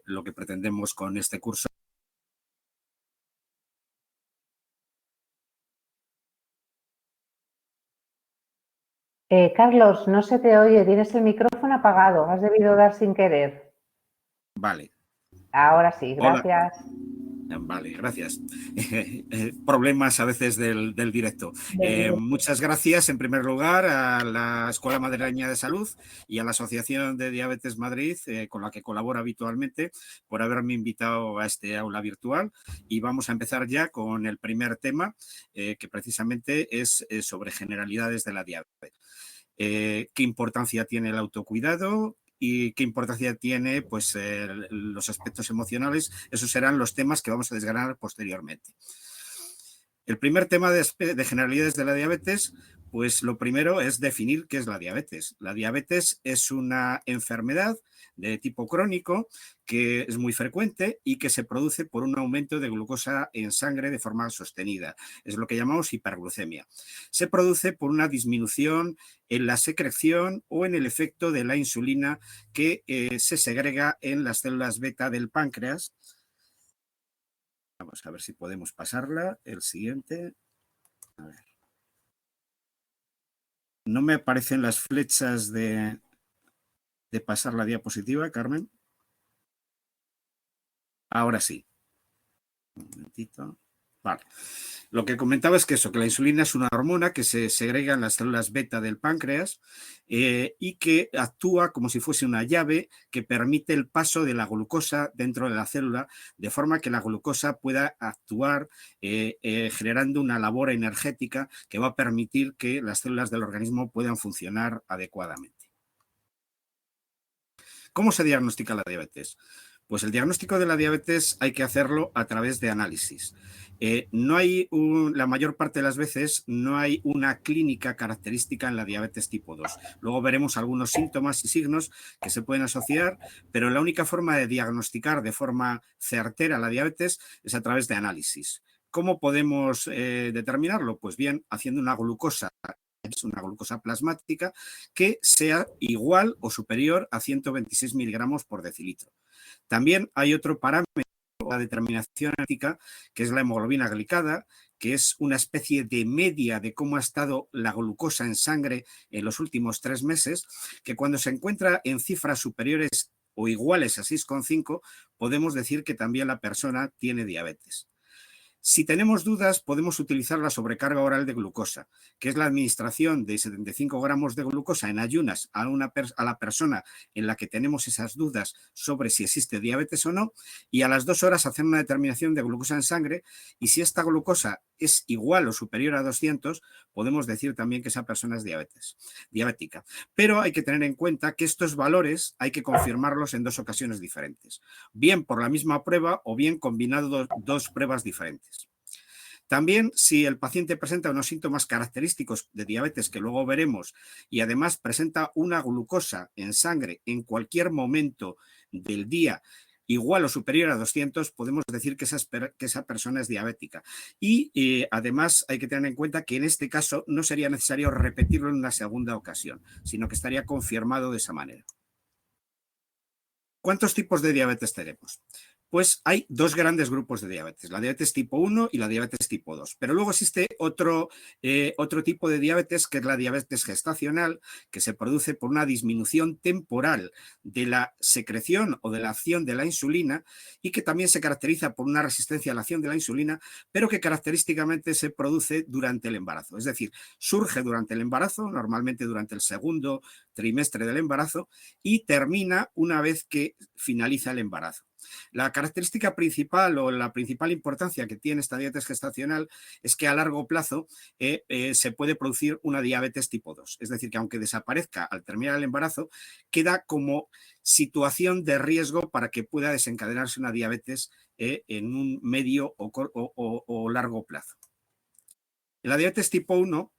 lo que pretendemos con este curso. Carlos, no se te oye, tienes el micrófono apagado, has debido dar sin querer. Vale. Ahora sí, gracias. Hola. Vale, gracias. Problemas a veces del directo. Muchas gracias en primer lugar a la Escuela Madrileña de Salud y a la Asociación de Diabetes Madrid, con la que colaboro habitualmente, por haberme invitado a este aula virtual. Y vamos a empezar ya con el primer tema, que precisamente es sobre generalidades de la diabetes. ¿Qué importancia tiene el autocuidado? ¿Y qué importancia tiene pues, los aspectos emocionales? Esos serán los temas que vamos a desgranar posteriormente. El primer tema de generalidades de la diabetes, pues lo primero es definir qué es la diabetes. La diabetes es una enfermedad de tipo crónico que es muy frecuente y que se produce por un aumento de glucosa en sangre de forma sostenida. Es lo que llamamos hiperglucemia. Se produce por una disminución en la secreción o en el efecto de la insulina que se segrega en las células beta del páncreas. Vamos a ver si podemos pasarla. El siguiente. A ver. No me aparecen las flechas de pasar la diapositiva, Carmen. Ahora sí. Un momentito. Vale. Lo que comentaba es que la insulina es una hormona que se segrega en las células beta del páncreas y que actúa como si fuese una llave que permite el paso de la glucosa dentro de la célula, de forma que la glucosa pueda actuar generando una labor energética que va a permitir que las células del organismo puedan funcionar adecuadamente. ¿Cómo se diagnostica la diabetes? Pues el diagnóstico de la diabetes hay que hacerlo a través de análisis. La mayor parte de las veces no hay una clínica característica en la diabetes tipo 2. Luego veremos algunos síntomas y signos que se pueden asociar, pero la única forma de diagnosticar de forma certera la diabetes es a través de análisis. ¿Cómo podemos determinarlo? Pues bien, haciendo una glucosa. Es una glucosa plasmática que sea igual o superior a 126 miligramos por decilitro. También hay otro parámetro, la determinación analítica, que es la hemoglobina glicada, que es una especie de media de cómo ha estado la glucosa en sangre en los últimos 3 meses, que cuando se encuentra en cifras superiores o iguales a 6,5, podemos decir que también la persona tiene diabetes. Si tenemos dudas, podemos utilizar la sobrecarga oral de glucosa, que es la administración de 75 gramos de glucosa en ayunas a la persona en la que tenemos esas dudas sobre si existe diabetes o no, y a las 2 horas hacer una determinación de glucosa en sangre, y si esta glucosa es igual o superior a 200, podemos decir también que esa persona es diabética. Pero hay que tener en cuenta que estos valores hay que confirmarlos en 2 ocasiones diferentes, bien por la misma prueba o bien combinando 2 pruebas diferentes. También, si el paciente presenta unos síntomas característicos de diabetes que luego veremos y además presenta una glucosa en sangre en cualquier momento del día igual o superior a 200, podemos decir que esa persona es diabética. Y además hay que tener en cuenta que en este caso no sería necesario repetirlo en una segunda ocasión, sino que estaría confirmado de esa manera. ¿Cuántos tipos de diabetes tenemos? Pues hay 2 grandes grupos de diabetes, la diabetes tipo 1 y la diabetes tipo 2. Pero luego existe otro tipo de diabetes, que es la diabetes gestacional, que se produce por una disminución temporal de la secreción o de la acción de la insulina y que también se caracteriza por una resistencia a la acción de la insulina, pero que característicamente se produce durante el embarazo. Es decir, surge durante el embarazo, normalmente durante el segundo trimestre del embarazo, y termina una vez que finaliza el embarazo. La característica principal o la principal importancia que tiene esta diabetes gestacional es que a largo plazo se puede producir una diabetes tipo 2. Es decir, que aunque desaparezca al terminar el embarazo, queda como situación de riesgo para que pueda desencadenarse una diabetes en un medio o largo plazo. La diabetes tipo 1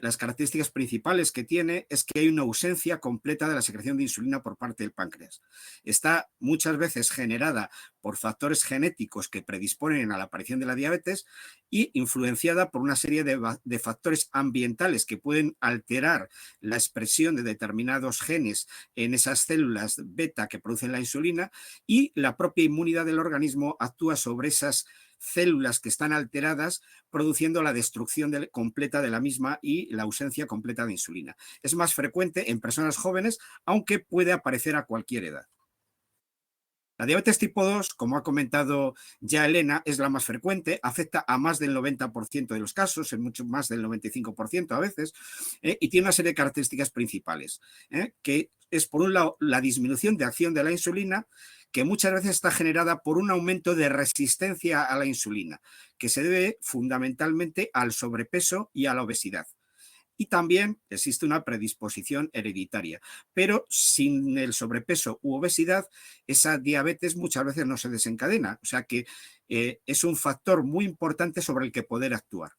las características principales que tiene es que hay una ausencia completa de la secreción de insulina por parte del páncreas. Está muchas veces generada por factores genéticos que predisponen a la aparición de la diabetes y influenciada por una serie de factores ambientales que pueden alterar la expresión de determinados genes en esas células beta que producen la insulina, y la propia inmunidad del organismo actúa sobre esas células que están alteradas, produciendo la destrucción completa de la misma y la ausencia completa de insulina. Es más frecuente en personas jóvenes, aunque puede aparecer a cualquier edad. La diabetes tipo 2, como ha comentado ya Elena, es la más frecuente, afecta a más del 90% de los casos, en mucho más del 95% a veces, y tiene una serie de características principales, que es, por un lado, la disminución de acción de la insulina, que muchas veces está generada por un aumento de resistencia a la insulina, que se debe fundamentalmente al sobrepeso y a la obesidad. Y también existe una predisposición hereditaria, pero sin el sobrepeso u obesidad, esa diabetes muchas veces no se desencadena, o sea que es un factor muy importante sobre el que poder actuar.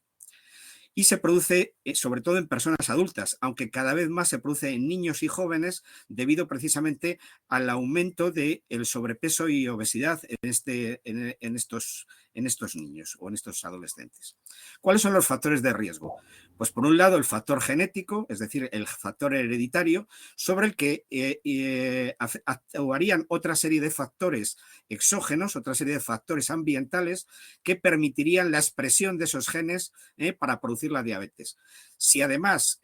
Y se produce sobre todo en personas adultas, aunque cada vez más se produce en niños y jóvenes debido precisamente al aumento del sobrepeso y obesidad en estos niños o en estos adolescentes. ¿Cuáles son los factores de riesgo? Pues por un lado el factor genético, es decir, el factor hereditario, sobre el que actuarían otra serie de factores exógenos, otra serie de factores ambientales que permitirían la expresión de esos genes para producir la diabetes. Si además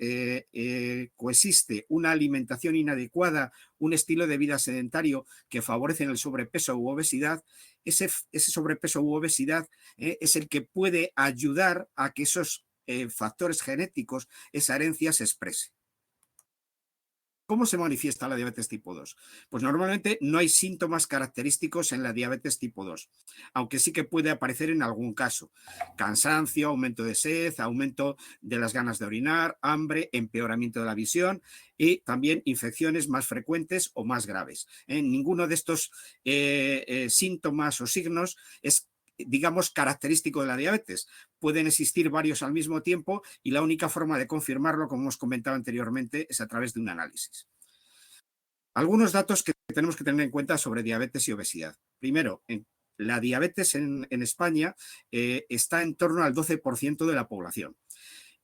coexiste una alimentación inadecuada, un estilo de vida sedentario que favorecen el sobrepeso u obesidad, ese sobrepeso u obesidad es el que puede ayudar a que esos factores genéticos, esa herencia se exprese. ¿Cómo se manifiesta la diabetes tipo 2? Pues normalmente no hay síntomas característicos en la diabetes tipo 2, aunque sí que puede aparecer en algún caso. Cansancio, aumento de sed, aumento de las ganas de orinar, hambre, empeoramiento de la visión y también infecciones más frecuentes o más graves. Ninguno de estos síntomas o signos es, digamos, característico de la diabetes. Pueden existir varios al mismo tiempo y la única forma de confirmarlo, como hemos comentado anteriormente, es a través de un análisis. Algunos datos que tenemos que tener en cuenta sobre diabetes y obesidad. Primero, la diabetes en España está en torno al 12% de la población.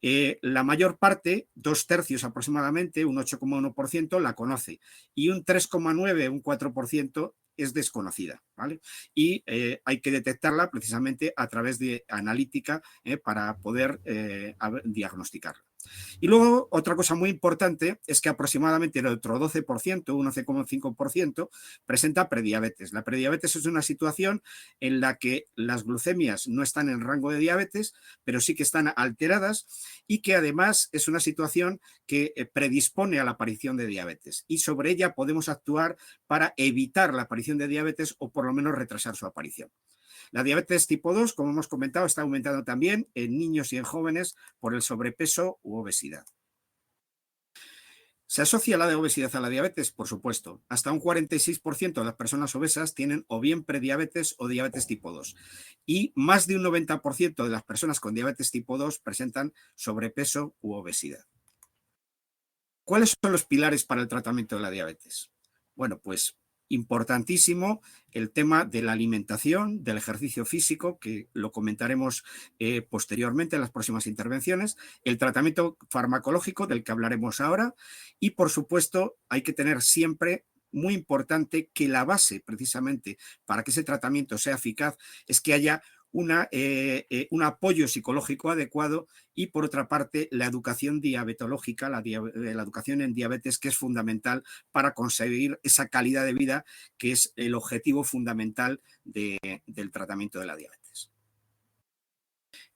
La mayor parte, 2/3 aproximadamente, un 8,1%, la conoce, y un 3,9, un 4%, es desconocida, ¿vale? Y hay que detectarla precisamente a través de analítica para poder diagnosticarla. Y luego, otra cosa muy importante es que aproximadamente el otro 12%, un 11,5%, presenta prediabetes. La prediabetes es una situación en la que las glucemias no están en rango de diabetes, pero sí que están alteradas, y que además es una situación que predispone a la aparición de diabetes. Y sobre ella podemos actuar para evitar la aparición de diabetes o por lo menos retrasar su aparición. La diabetes tipo 2, como hemos comentado, está aumentando también en niños y en jóvenes por el sobrepeso u obesidad. ¿Se asocia la obesidad a la diabetes? Por supuesto. Hasta un 46% de las personas obesas tienen o bien prediabetes o diabetes tipo 2. Y más de un 90% de las personas con diabetes tipo 2 presentan sobrepeso u obesidad. ¿Cuáles son los pilares para el tratamiento de la diabetes? Bueno, pues importantísimo el tema de la alimentación, del ejercicio físico, que lo comentaremos posteriormente en las próximas intervenciones, el tratamiento farmacológico, del que hablaremos ahora, y por supuesto hay que tener siempre muy importante que la base precisamente para que ese tratamiento sea eficaz es que haya un apoyo psicológico adecuado, y por otra parte la educación diabetológica, la educación en diabetes, que es fundamental para conseguir esa calidad de vida que es el objetivo fundamental del tratamiento de la diabetes.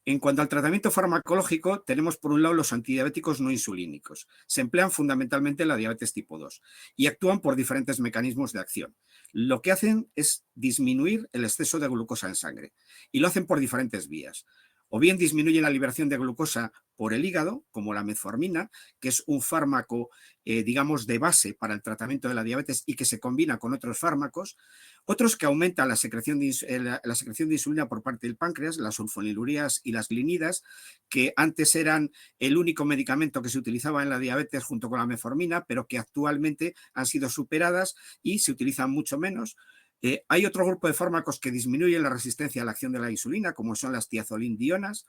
En cuanto al tratamiento farmacológico, tenemos por un lado los antidiabéticos no insulínicos. Se emplean fundamentalmente en la diabetes tipo 2 y actúan por diferentes mecanismos de acción. Lo que hacen es disminuir el exceso de glucosa en sangre, y lo hacen por diferentes vías. o bien disminuyen la liberación de glucosa por el hígado, como la metformina, que es un fármaco, digamos, de base para el tratamiento de la diabetes y que se combina con otros fármacos. Otros que aumentan la secreción de insulina por parte del páncreas, las sulfonilureas y las glinidas, que antes eran el único medicamento que se utilizaba en la diabetes junto con la metformina, pero que actualmente han sido superadas y se utilizan mucho menos. Hay otro grupo de fármacos que disminuyen la resistencia a la acción de la insulina, como son las tiazolindionas.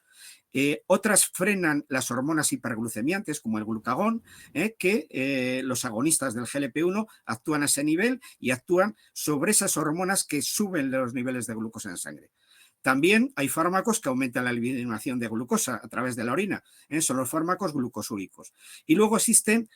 Otras frenan las hormonas hiperglucemiantes, como el glucagón, que los agonistas del GLP-1 actúan a ese nivel y actúan sobre esas hormonas que suben los niveles de glucosa en sangre. También hay fármacos que aumentan la eliminación de glucosa a través de la orina, son los fármacos glucosúricos. Y luego existen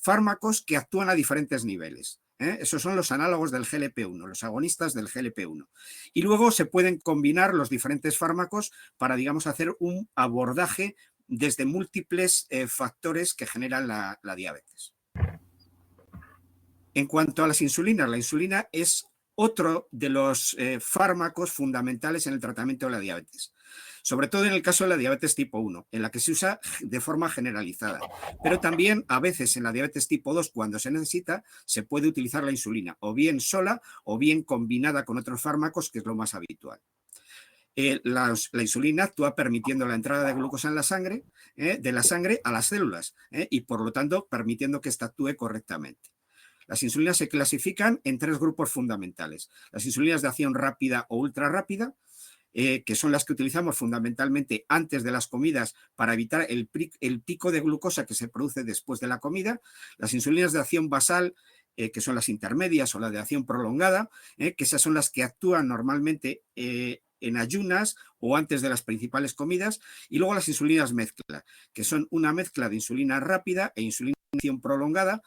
fármacos que actúan a diferentes niveles. Esos son los análogos del GLP-1, los agonistas del GLP-1. Y luego se pueden combinar los diferentes fármacos para, digamos, hacer un abordaje desde múltiples factores que generan la diabetes. En cuanto a las insulinas, la insulina es otro de los fármacos fundamentales en el tratamiento de la diabetes, sobre todo en el caso de la diabetes tipo 1, en la que se usa de forma generalizada, pero también a veces en la diabetes tipo 2, cuando se necesita, se puede utilizar la insulina, o bien sola o bien combinada con otros fármacos, que es lo más habitual. La insulina actúa permitiendo la entrada de glucosa en la sangre, de la sangre a las células, y por lo tanto permitiendo que ésta actúe correctamente. Las insulinas se clasifican en 3 grupos fundamentales. Las insulinas de acción rápida o ultra rápida, que son las que utilizamos fundamentalmente antes de las comidas para evitar el pico de glucosa que se produce después de la comida. Las insulinas de acción basal, que son las intermedias, o la de acción prolongada, que esas son las que actúan normalmente en ayunas o antes de las principales comidas. Y luego las insulinas mezcla, que son una mezcla de insulina rápida e insulina de acción prolongada,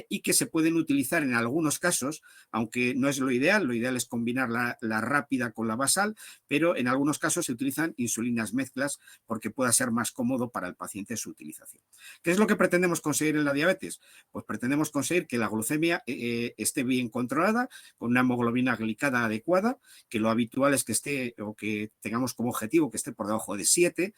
y que se pueden utilizar en algunos casos, aunque no es lo ideal es combinar la rápida con la basal, pero en algunos casos se utilizan insulinas mezclas porque pueda ser más cómodo para el paciente su utilización. ¿Qué es lo que pretendemos conseguir en la diabetes? Pues pretendemos conseguir que la glucemia esté bien controlada, con una hemoglobina glicada adecuada, que lo habitual es que esté, o que tengamos como objetivo que esté por debajo de 7,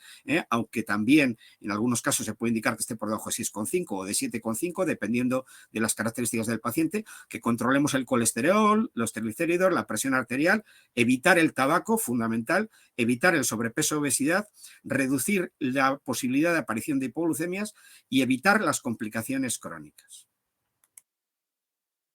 aunque también en algunos casos se puede indicar que esté por debajo de 6,5 o de 7,5, dependiendo de las características del paciente, que controlemos el colesterol, los triglicéridos, la presión arterial, evitar el tabaco, fundamental, evitar el sobrepeso, obesidad, reducir la posibilidad de aparición de hipoglucemias y evitar las complicaciones crónicas.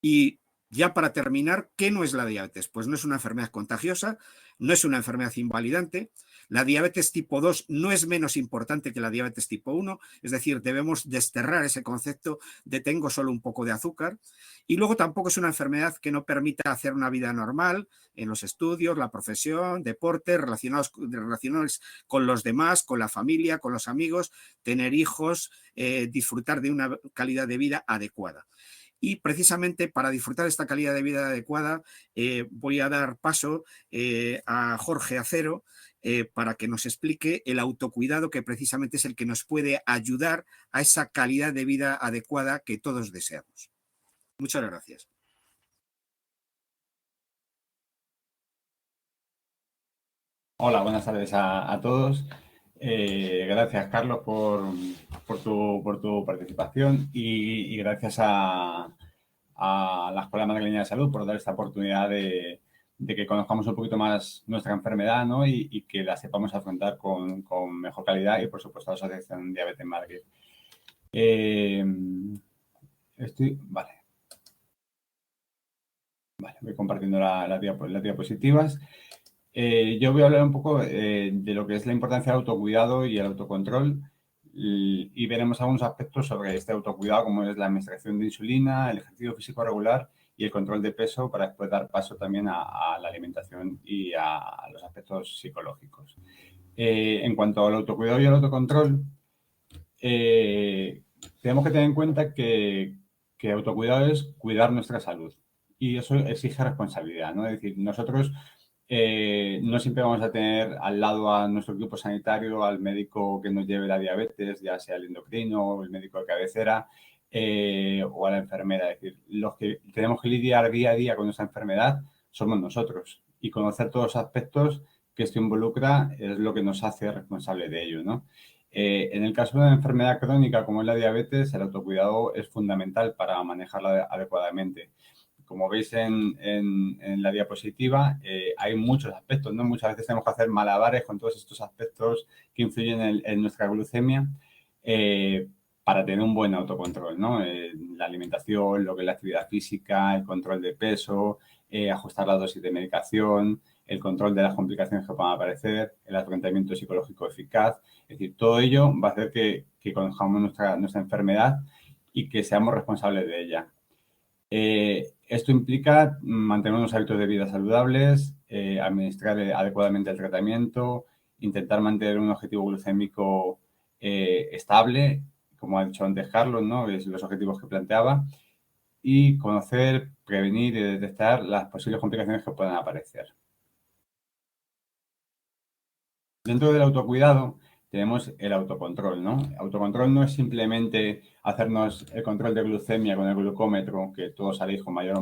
Y ya para terminar, ¿qué no es la diabetes? Pues no es una enfermedad contagiosa, no es una enfermedad invalidante. La diabetes tipo 2 no es menos importante que la diabetes tipo 1, es decir, debemos desterrar ese concepto de tengo solo un poco de azúcar. Y luego tampoco es una enfermedad que no permita hacer una vida normal en los estudios, la profesión, deporte, relacionados con los demás, con la familia, con los amigos, tener hijos, disfrutar de una calidad de vida adecuada. Y precisamente para disfrutar de esta calidad de vida adecuada, voy a dar paso a Jorge Acero para que nos explique el autocuidado, que precisamente es el que nos puede ayudar a esa calidad de vida adecuada que todos deseamos. Muchas gracias. Hola, buenas tardes a todos. Gracias, Carlos, por tu participación y gracias a la Escuela Madrileña de Salud por dar esta oportunidad de que conozcamos un poquito más nuestra enfermedad, ¿no? y que la sepamos afrontar con mejor calidad, y, por supuesto, a la Asociación Diabetes Madrid. Vale. Voy compartiendo las diapositivas. Yo voy a hablar un poco de lo que es la importancia del autocuidado y el autocontrol, y veremos algunos aspectos sobre este autocuidado, como es la administración de insulina, el ejercicio físico regular y el control de peso, para después dar paso también a la alimentación y a los aspectos psicológicos. En cuanto al autocuidado y al autocontrol, tenemos que tener en cuenta que autocuidado es cuidar nuestra salud, y eso exige responsabilidad, ¿no? Es decir, nosotros no siempre vamos a tener al lado a nuestro equipo sanitario, al médico que nos lleve la diabetes, ya sea el endocrino o el médico de cabecera, o a la enfermera. Es decir, los que tenemos que lidiar día a día con nuestra enfermedad somos nosotros, y conocer todos los aspectos que esto involucra es lo que nos hace responsable de ello, ¿no? En el caso de una enfermedad crónica como es la diabetes, el autocuidado es fundamental para manejarla adecuadamente. Como veis en la diapositiva, hay muchos aspectos, ¿no? Muchas veces tenemos que hacer malabares con todos estos aspectos que influyen en nuestra glucemia para tener un buen autocontrol, ¿no? La alimentación, lo que es la actividad física, el control de peso, ajustar la dosis de medicación, el control de las complicaciones que puedan aparecer, el afrontamiento psicológico eficaz. Es decir, todo ello va a hacer que conozcamos nuestra enfermedad y que seamos responsables de ella. Esto implica mantener unos hábitos de vida saludables, administrar adecuadamente el tratamiento, intentar mantener un objetivo glucémico estable, como ha dicho antes Carlos, ¿no? Es los objetivos que planteaba, y conocer, prevenir y detectar las posibles complicaciones que puedan aparecer. Dentro del autocuidado tenemos el autocontrol, ¿no? Autocontrol no es simplemente hacernos el control de glucemia con el glucómetro, que todos haréis con mayor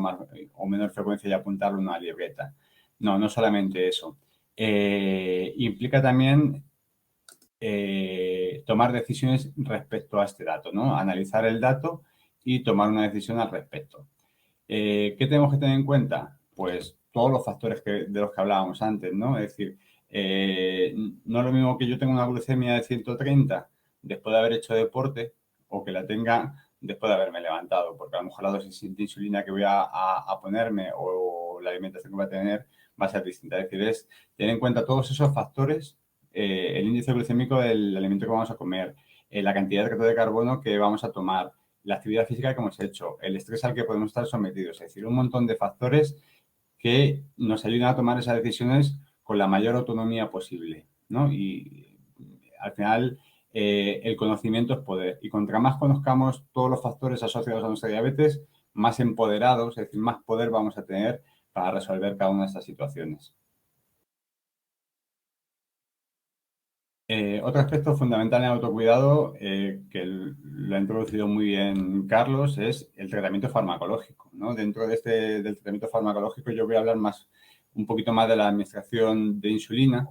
o menor frecuencia, y apuntarlo en una libreta. No, no solamente eso. Implica también tomar decisiones respecto a este dato, ¿no? Analizar el dato y tomar una decisión al respecto. ¿Qué tenemos que tener en cuenta? Pues todos los factores de los que hablábamos antes, ¿no? Es decir, no es lo mismo que yo tenga una glucemia de 130 después de haber hecho deporte o que la tenga después de haberme levantado, porque a lo mejor la dosis de insulina que voy a ponerme o la alimentación que voy a tener va a ser distinta. Es decir, es tener en cuenta todos esos factores, el índice glucémico del alimento que vamos a comer, la cantidad de hidrato de carbono que vamos a tomar, la actividad física que hemos hecho, el estrés al que podemos estar sometidos, es decir, un montón de factores que nos ayudan a tomar esas decisiones con la mayor autonomía posible, ¿no? Y al final el conocimiento es poder. Y contra más conozcamos todos los factores asociados a nuestra diabetes, más empoderados, es decir, más poder vamos a tener para resolver cada una de estas situaciones. Otro aspecto fundamental en el autocuidado, que lo ha introducido muy bien Carlos, es el tratamiento farmacológico, ¿no? Dentro del tratamiento farmacológico yo voy a hablar un poquito más de la administración de insulina,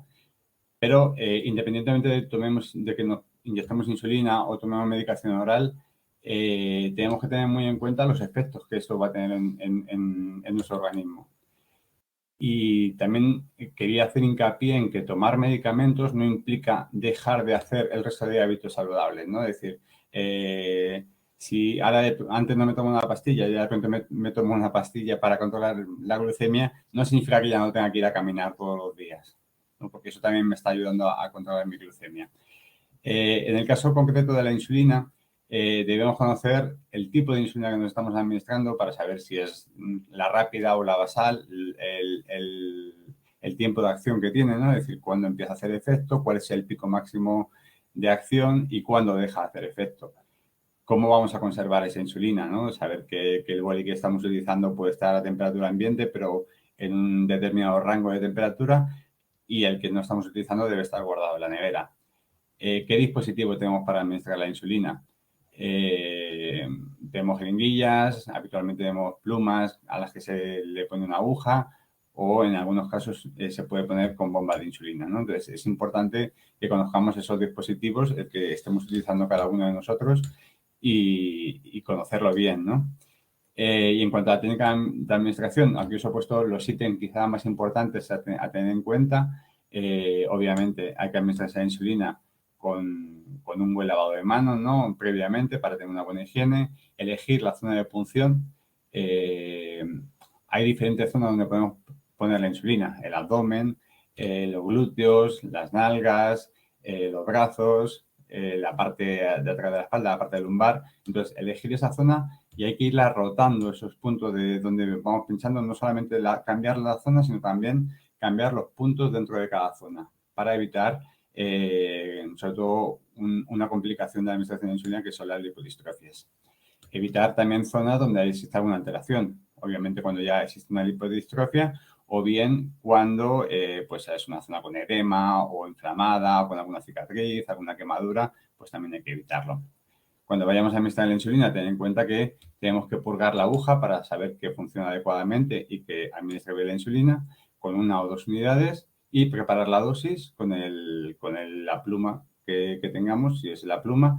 pero independientemente de que nos inyectemos insulina o tomemos medicación oral, tenemos que tener muy en cuenta los efectos que esto va a tener en nuestro organismo. Y también quería hacer hincapié en que tomar medicamentos no implica dejar de hacer el resto de hábitos saludables, ¿no? Es decir, si ahora antes no me tomo una pastilla y de repente me tomo una pastilla para controlar la glucemia, no significa que ya no tenga que ir a caminar todos los días, ¿no? Porque eso también me está ayudando a controlar mi glucemia. En el caso concreto de la insulina, debemos conocer el tipo de insulina que nos estamos administrando para saber si es la rápida o la basal, el tiempo de acción que tiene, ¿no? Es decir, cuándo empieza a hacer efecto, cuál es el pico máximo de acción y cuándo deja de hacer efecto. ¿Cómo vamos a conservar esa insulina, ¿no? Saber que el boli que estamos utilizando puede estar a temperatura ambiente, pero en un determinado rango de temperatura, y el que no estamos utilizando debe estar guardado en la nevera. ¿Qué dispositivo tenemos para administrar la insulina? Tenemos jeringuillas, habitualmente tenemos plumas a las que se le pone una aguja o en algunos casos se puede poner con bombas de insulina, ¿no? Entonces es importante que conozcamos esos dispositivos, el que estemos utilizando cada uno de nosotros y conocerlo bien, ¿no? Y en cuanto a la técnica de administración, aquí os he puesto los ítems quizá más importantes a tener en cuenta. Obviamente hay que administrarse la insulina con un buen lavado de manos, ¿no? Previamente para tener una buena higiene, elegir la zona de punción. Hay diferentes zonas donde podemos poner la insulina, el abdomen, los glúteos, las nalgas, los brazos, la parte de atrás de la espalda, la parte lumbar. Entonces, elegir esa zona y hay que irla rotando esos puntos de donde vamos pinchando, no solamente cambiar la zona, sino también cambiar los puntos dentro de cada zona para evitar sobre todo una complicación de la administración de insulina que son las lipodistrofias. Evitar también zonas donde exista alguna alteración, obviamente cuando ya existe una lipodistrofia o bien cuando pues es una zona con edema o inflamada o con alguna cicatriz, alguna quemadura, pues también hay que evitarlo. Cuando vayamos a administrar la insulina, ten en cuenta que tenemos que purgar la aguja para saber que funciona adecuadamente y que administre bien la insulina con 1 o 2 unidades y preparar la dosis con la pluma que tengamos, si es la pluma,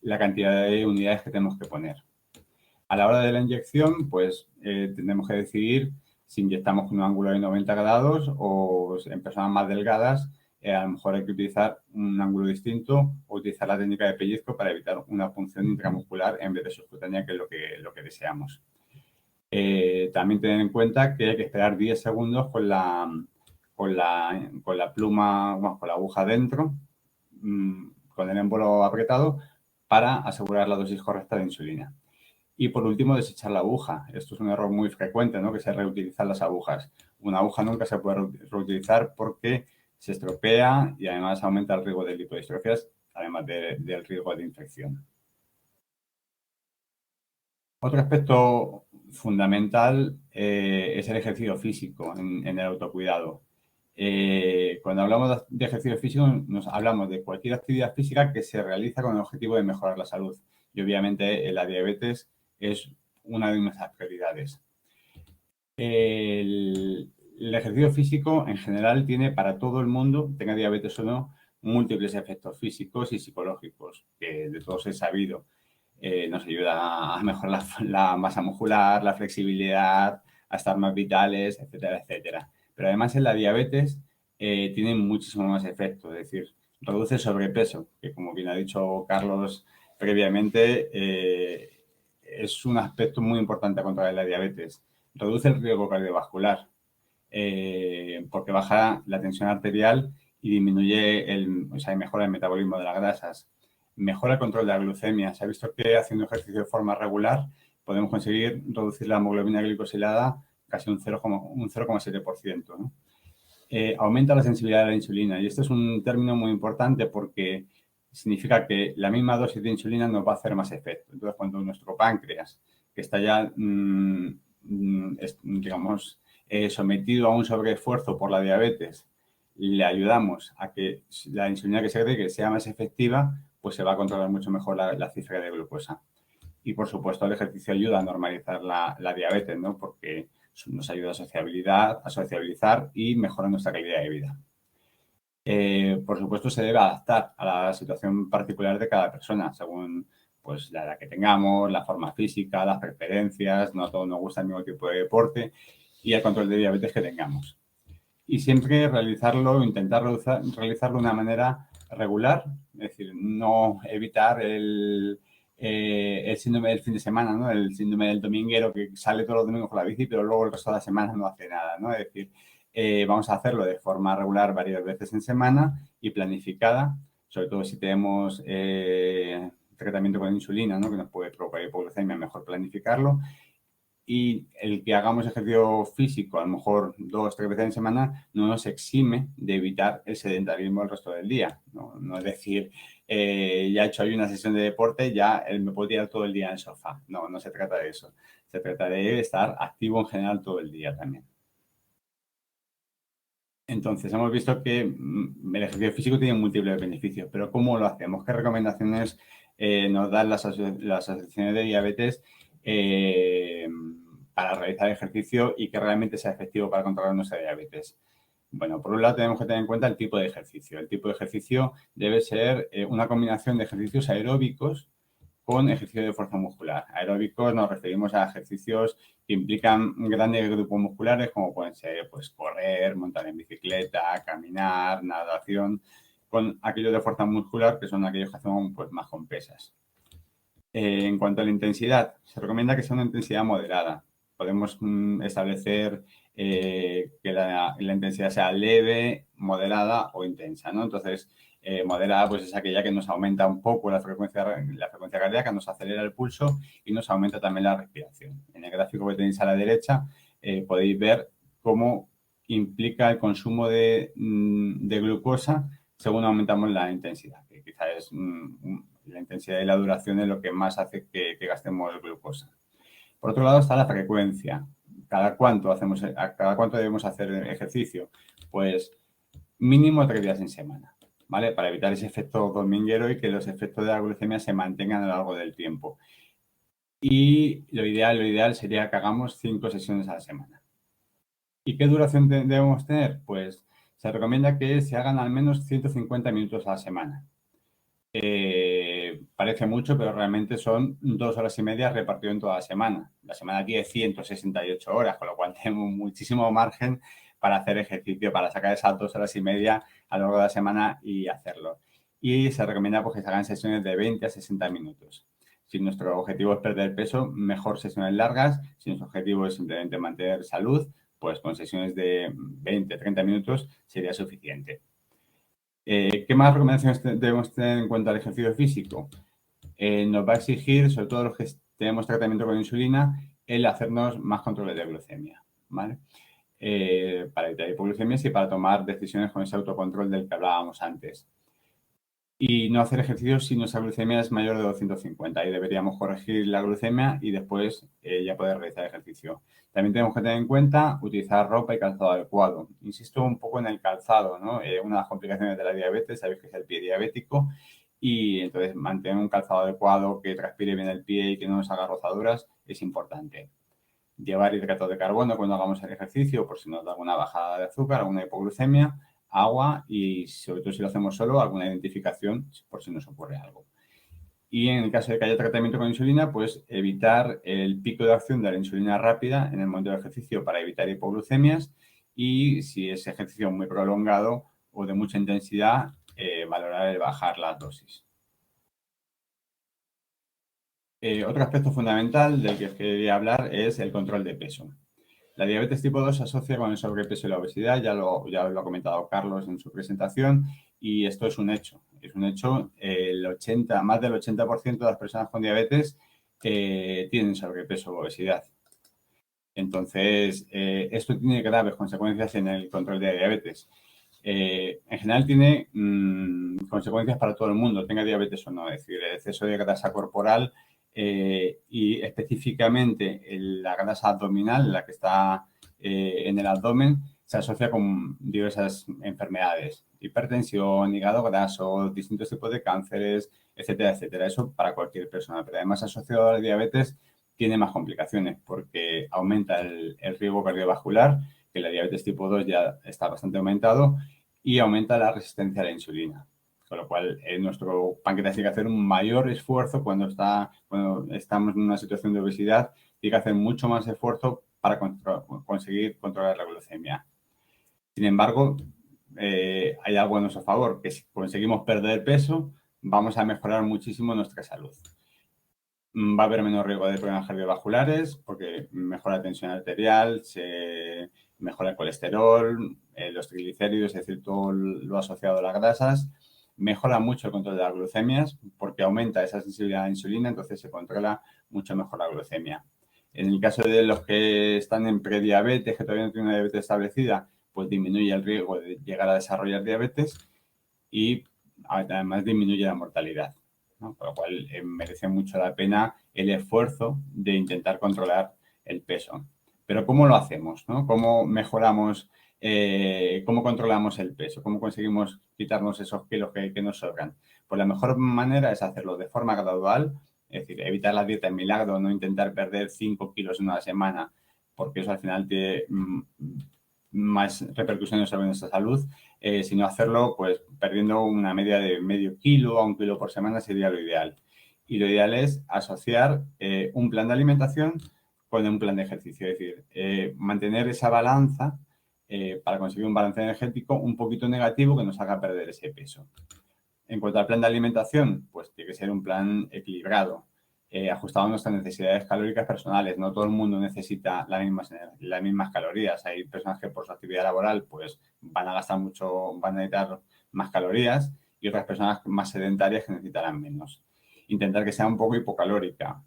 la cantidad de unidades que tenemos que poner. A la hora de la inyección, pues tenemos que decidir si inyectamos con un ángulo de 90 grados o en personas más delgadas, a lo mejor hay que utilizar un ángulo distinto o utilizar la técnica de pellizco para evitar una punción intramuscular en vez de subcutánea, que es lo que deseamos. También tener en cuenta que hay que esperar 10 segundos con la pluma, bueno, con la aguja dentro, con el émbolo apretado, para asegurar la dosis correcta de insulina. Y por último, desechar la aguja. Esto es un error muy frecuente, ¿no? Que se reutilizan las agujas. Una aguja nunca se puede reutilizar porque se estropea y además aumenta el riesgo de lipodistrofias, además del riesgo de infección. Otro aspecto fundamental es el ejercicio físico en el autocuidado. Cuando hablamos de ejercicio físico, nos hablamos de cualquier actividad física que se realiza con el objetivo de mejorar la salud. Y obviamente la diabetes es una de nuestras prioridades. El ejercicio físico en general tiene para todo el mundo, tenga diabetes o no, múltiples efectos físicos y psicológicos, que de todos es sabido. Nos ayuda a mejorar la masa muscular, la flexibilidad, a estar más vitales, etcétera, etcétera. Pero además en la diabetes tiene muchísimos más efectos, es decir, reduce el sobrepeso, que como bien ha dicho Carlos previamente, es un aspecto muy importante a controlar la diabetes. Reduce el riesgo cardiovascular, porque baja la tensión arterial y disminuye mejora el metabolismo de las grasas. Mejora el control de la glucemia. Se ha visto que haciendo ejercicio de forma regular podemos conseguir reducir la hemoglobina glicosilada casi un 0,7%, ¿no? Aumenta la sensibilidad a la insulina, y este es un término muy importante porque significa que la misma dosis de insulina nos va a hacer más efecto. Entonces, cuando nuestro páncreas, que está ya, digamos, sometido a un sobreesfuerzo por la diabetes, le ayudamos a que la insulina que se agregue sea más efectiva, pues se va a controlar mucho mejor la cifra de glucosa. Y, por supuesto, el ejercicio ayuda a normalizar la diabetes, ¿no? Porque nos ayuda a sociabilizar y mejora nuestra calidad de vida. Por supuesto, se debe adaptar a la situación particular de cada persona, según pues, la edad que tengamos, la forma física, las preferencias, no a todos nos gusta el mismo tipo de deporte y el control de diabetes que tengamos. Y siempre intentar realizarlo de una manera regular, es decir, no evitar el síndrome del fin de semana, ¿no? El síndrome del dominguero que sale todos los domingos con la bici, pero luego el resto de la semana no hace nada, ¿no? Es decir, vamos a hacerlo de forma regular varias veces en semana y planificada, sobre todo si tenemos tratamiento con insulina, ¿no? Que nos puede provocar hipoglucemia, mejor planificarlo. Y el que hagamos ejercicio físico, a lo mejor 2 o 3 veces en semana, no nos exime de evitar el sedentarismo el resto del día. No es decir, ya he hecho hoy una sesión de deporte, ya me puedo tirar todo el día en el sofá. No se trata de eso. Se trata de estar activo en general todo el día también. Entonces, hemos visto que el ejercicio físico tiene múltiples beneficios, pero ¿cómo lo hacemos? ¿Qué recomendaciones nos dan las asociaciones de diabetes para realizar ejercicio y que realmente sea efectivo para controlar nuestra diabetes? Bueno, por un lado tenemos que tener en cuenta el tipo de ejercicio. El tipo de ejercicio debe ser una combinación de ejercicios aeróbicos con ejercicio de fuerza muscular. Aeróbicos nos referimos a ejercicios que implican grandes grupos musculares, como pueden ser pues, correr, montar en bicicleta, caminar, natación, con aquellos de fuerza muscular, que son aquellos que hacemos pues, más con pesas. En cuanto a la intensidad, se recomienda que sea una intensidad moderada. Podemos establecer que la intensidad sea leve, moderada o intensa, ¿no? Entonces, moderada pues es aquella que nos aumenta un poco la frecuencia cardíaca, nos acelera el pulso y nos aumenta también la respiración. En el gráfico que tenéis a la derecha podéis ver cómo implica el consumo de glucosa según aumentamos la intensidad, que quizás es la intensidad y la duración es lo que más hace que gastemos glucosa. Por otro lado está la frecuencia. ¿Cada cuánto debemos hacer ejercicio? Pues mínimo 3 días en semana, ¿vale? Para evitar ese efecto dominguero y que los efectos de la glucemia se mantengan a lo largo del tiempo. Y lo ideal sería que hagamos 5 sesiones a la semana. ¿Y qué duración debemos tener? Pues se recomienda que se hagan al menos 150 minutos a la semana. Parece mucho, pero realmente son 2 horas y media repartido en toda la semana. La semana tiene 168 horas, con lo cual tenemos muchísimo margen para hacer ejercicio, para sacar esas 2 horas y media a lo largo de la semana y hacerlo. Y se recomienda pues, que se hagan sesiones de 20 a 60 minutos. Si nuestro objetivo es perder peso, mejor sesiones largas. Si nuestro objetivo es simplemente mantener salud, pues con sesiones de 20 a 30 minutos sería suficiente. ¿Qué más recomendaciones debemos tener en cuanto al ejercicio físico? Nos va a exigir, sobre todo los que tenemos tratamiento con insulina, el hacernos más controles de glucemia, ¿vale? Para evitar hipoglucemias y para tomar decisiones con ese autocontrol del que hablábamos antes. Y no hacer ejercicio si nuestra glucemia es mayor de 250. Ahí deberíamos corregir la glucemia y después ya poder realizar ejercicio. También tenemos que tener en cuenta utilizar ropa y calzado adecuado. Insisto un poco en el calzado, ¿no? Una de las complicaciones de la diabetes, sabéis que es el pie diabético, y entonces mantener un calzado adecuado, que transpire bien el pie y que no nos haga rozaduras, es importante. Llevar hidratos de carbono cuando hagamos el ejercicio, por si nos da alguna bajada de azúcar, alguna hipoglucemia, agua y, sobre todo si lo hacemos solo, alguna identificación por si nos ocurre algo. Y en el caso de que haya tratamiento con insulina, pues evitar el pico de acción de la insulina rápida en el momento del ejercicio para evitar hipoglucemias y si es ejercicio muy prolongado o de mucha intensidad, valorar el bajar las dosis. Otro aspecto fundamental del que os quería hablar es el control de peso. La diabetes tipo 2 se asocia con el sobrepeso y la obesidad, ya lo ha comentado Carlos en su presentación, y esto es un hecho. Es un hecho, más del 80% de las personas con diabetes tienen sobrepeso o obesidad. Entonces, esto tiene graves consecuencias en el control de la diabetes. En general tiene consecuencias para todo el mundo, tenga diabetes o no, es decir, el exceso de grasa corporal y específicamente la grasa abdominal, la que está en el abdomen, se asocia con diversas enfermedades, hipertensión, hígado graso, distintos tipos de cánceres, etcétera, etcétera. Eso para cualquier persona, pero además asociado a la diabetes tiene más complicaciones porque aumenta el riesgo cardiovascular, que la diabetes tipo 2 ya está bastante aumentado, y aumenta la resistencia a la insulina. Con lo cual, nuestro páncreas tiene que hacer un mayor esfuerzo cuando estamos en una situación de obesidad, tiene que hacer mucho más esfuerzo para conseguir controlar la glucemia. Sin embargo, hay algo a nuestro favor, que si conseguimos perder peso, vamos a mejorar muchísimo nuestra salud. Va a haber menos riesgo de problemas cardiovasculares porque mejora la tensión arterial, se mejora el colesterol, los triglicéridos, es decir, todo lo asociado a las grasas. Mejora mucho el control de las glucemias porque aumenta esa sensibilidad a la insulina, entonces se controla mucho mejor la glucemia. En el caso de los que están en prediabetes, que todavía no tienen una diabetes establecida, pues disminuye el riesgo de llegar a desarrollar diabetes y además disminuye la mortalidad, ¿no? Por lo cual merece mucho la pena el esfuerzo de intentar controlar el peso. Pero ¿cómo lo hacemos, ¿no? ¿Cómo mejoramos, cómo controlamos el peso? ¿Cómo conseguimos quitarnos esos kilos que nos sobran? Pues la mejor manera es hacerlo de forma gradual, es decir, evitar la dieta en milagro, no intentar perder 5 kilos en una semana, porque eso al final tiene más repercusiones sobre nuestra salud, sino hacerlo pues perdiendo una media de medio kilo a 1 kilo por semana sería lo ideal. Y lo ideal es asociar un plan de alimentación con un plan de ejercicio, es decir, mantener esa balanza para conseguir un balance energético un poquito negativo que nos haga perder ese peso. En cuanto al plan de alimentación, pues tiene que ser un plan equilibrado, ajustado a nuestras necesidades calóricas personales. No todo el mundo necesita las mismas calorías. Hay personas que por su actividad laboral pues van a gastar mucho, van a necesitar más calorías y otras personas más sedentarias que necesitarán menos. Intentar que sea un poco hipocalórica,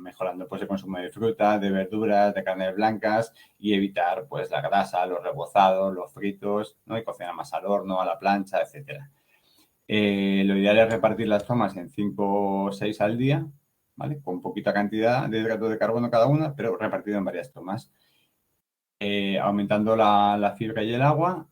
mejorando pues el consumo de fruta, de verduras, de carnes blancas y evitar pues la grasa, los rebozados, los fritos, ¿no? Y cocinar más al horno, a la plancha, etcétera. Lo ideal es repartir las tomas en 5 o 6 al día, ¿vale? Con poquita cantidad de hidratos de carbono cada una, pero repartido en varias tomas. Aumentando la fibra y el agua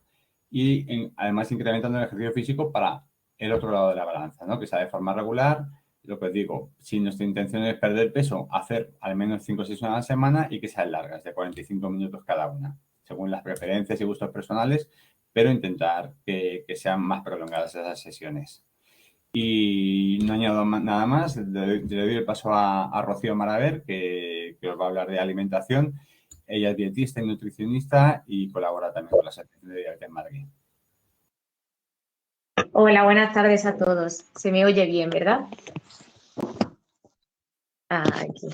y además incrementando el ejercicio físico para el otro lado de la balanza, ¿no? Que sea de forma regular. Lo que os digo, si nuestra intención es perder peso, hacer al menos 5 sesiones a la semana y que sean largas, de 45 minutos cada una. según las preferencias y gustos personales, pero intentar que sean más prolongadas esas sesiones. Y no añado nada más, le doy el paso a Rocío Maraver, que os va a hablar de alimentación. Ella es dietista y nutricionista y colabora también con la Asociación de Diabetes Madrid. Hola, buenas tardes a todos. Se me oye bien, ¿verdad? Aquí.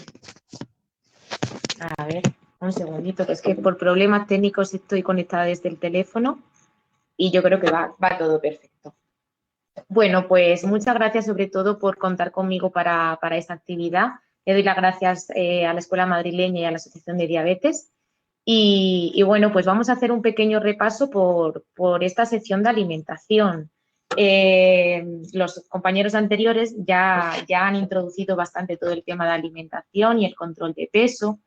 A ver, un segundito, que es que por problemas técnicos estoy conectada desde el teléfono y yo creo que va todo perfecto. Bueno, pues muchas gracias sobre todo por contar conmigo para esta actividad. Le doy las gracias a la Escuela Madrileña y a la Asociación de Diabetes. Y bueno, pues vamos a hacer un pequeño repaso por esta sección de alimentación. Los compañeros anteriores ya han introducido bastante todo el tema de alimentación y el control de peso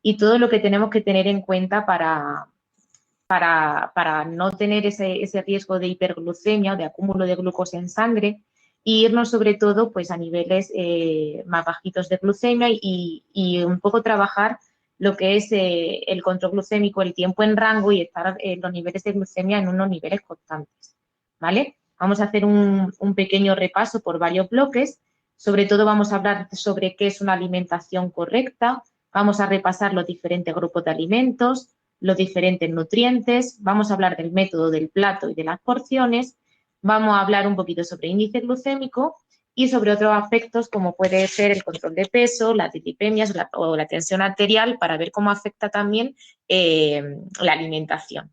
y todo lo que tenemos que tener en cuenta para no tener ese riesgo de hiperglucemia o de acúmulo de glucosa en sangre e irnos sobre todo pues a niveles más bajitos de glucemia y un poco trabajar lo que es el control glucémico, el tiempo en rango y estar los niveles de glucemia en unos niveles constantes, ¿vale? Vamos a hacer un pequeño repaso por varios bloques. Sobre todo vamos a hablar sobre qué es una alimentación correcta, vamos a repasar los diferentes grupos de alimentos, los diferentes nutrientes, vamos a hablar del método del plato y de las porciones, vamos a hablar un poquito sobre índice glucémico y sobre otros aspectos como puede ser el control de peso, las dislipemias o la tensión arterial para ver cómo afecta también la alimentación.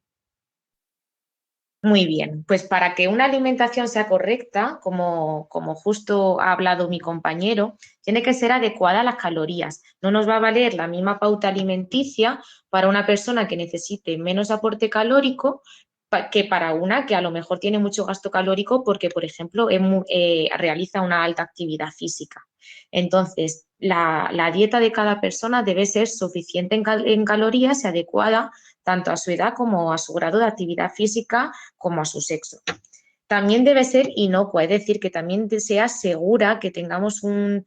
Muy bien, pues para que una alimentación sea correcta, como justo ha hablado mi compañero, tiene que ser adecuada a las calorías. No nos va a valer la misma pauta alimenticia para una persona que necesite menos aporte calórico que para una que a lo mejor tiene mucho gasto calórico porque, por ejemplo, realiza una alta actividad física. Entonces, la dieta de cada persona debe ser suficiente en calorías y adecuada tanto a su edad como a su grado de actividad física como a su sexo. También debe ser inocua, es decir, que también sea segura, que tengamos un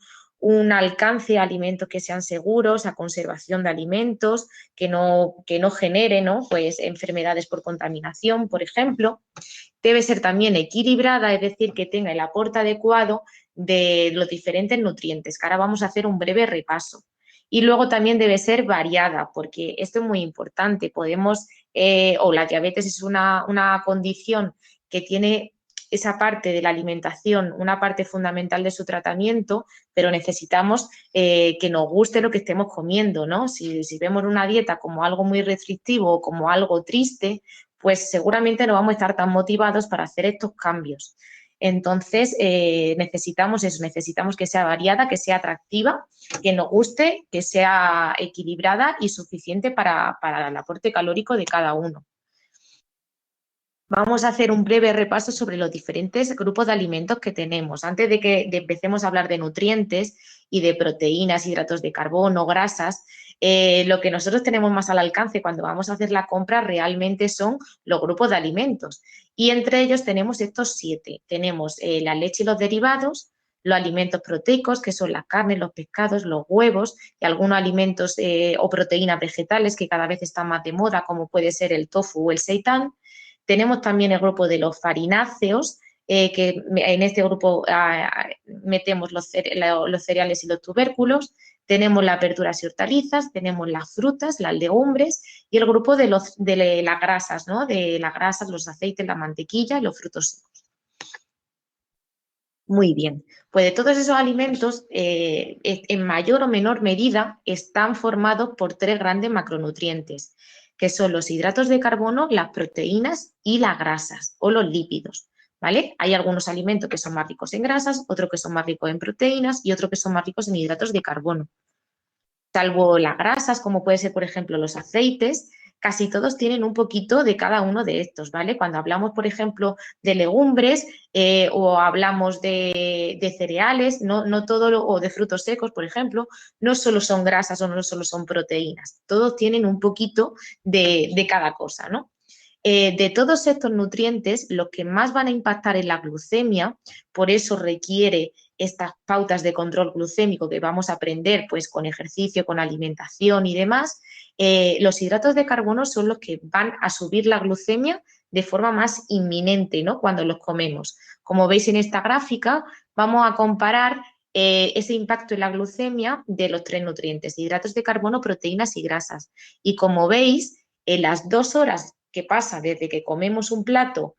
alcance a alimentos que sean seguros, a conservación de alimentos, que no genere, ¿no? Pues, enfermedades por contaminación, por ejemplo. Debe ser también equilibrada, es decir, que tenga el aporte adecuado de los diferentes nutrientes, que ahora vamos a hacer un breve repaso. Y luego también debe ser variada, porque esto es muy importante. La diabetes es una condición que tiene esa parte de la alimentación, una parte fundamental de su tratamiento, pero necesitamos que nos guste lo que estemos comiendo, ¿no? Si vemos una dieta como algo muy restrictivo o como algo triste, pues seguramente no vamos a estar tan motivados para hacer estos cambios. Entonces, necesitamos que sea variada, que sea atractiva, que nos guste, que sea equilibrada y suficiente para el aporte calórico de cada uno. Vamos a hacer un breve repaso sobre los diferentes grupos de alimentos que tenemos. Antes de que empecemos a hablar de nutrientes y de proteínas, hidratos de carbono, grasas, lo que nosotros tenemos más al alcance cuando vamos a hacer la compra realmente son los grupos de alimentos. Y entre ellos tenemos estos 7. Tenemos la leche y los derivados, los alimentos proteicos, que son la carne, los pescados, los huevos y algunos alimentos o proteínas vegetales que cada vez están más de moda, como puede ser el tofu o el seitán. Tenemos también el grupo de los farináceos, que en este grupo metemos los cereales y los tubérculos. Tenemos las verduras y hortalizas, tenemos las frutas, las legumbres y el grupo de las grasas, ¿no? De las grasas, los aceites, la mantequilla y los frutos secos. Muy bien, pues de todos esos alimentos, en mayor o menor medida, están formados por 3 grandes macronutrientes, que son los hidratos de carbono, las proteínas y las grasas o los lípidos, ¿vale? Hay algunos alimentos que son más ricos en grasas, otros que son más ricos en proteínas y otros que son más ricos en hidratos de carbono. Salvo las grasas, como puede ser, por ejemplo, los aceites, casi todos tienen un poquito de cada uno de estos, ¿vale? Cuando hablamos, por ejemplo, de legumbres o hablamos de cereales, no todo, o de frutos secos, por ejemplo, no solo son grasas o no solo son proteínas, todos tienen un poquito de cada cosa, ¿no? De todos estos nutrientes, los que más van a impactar en la glucemia, por eso requiere estas pautas de control glucémico que vamos a aprender pues con ejercicio, con alimentación y demás, los hidratos de carbono son los que van a subir la glucemia de forma más inminente, ¿no? Cuando los comemos. Como veis en esta gráfica, vamos a comparar ese impacto en la glucemia de los 3 nutrientes, hidratos de carbono, proteínas y grasas. Y como veis, en las 2 horas que pasa desde que comemos un plato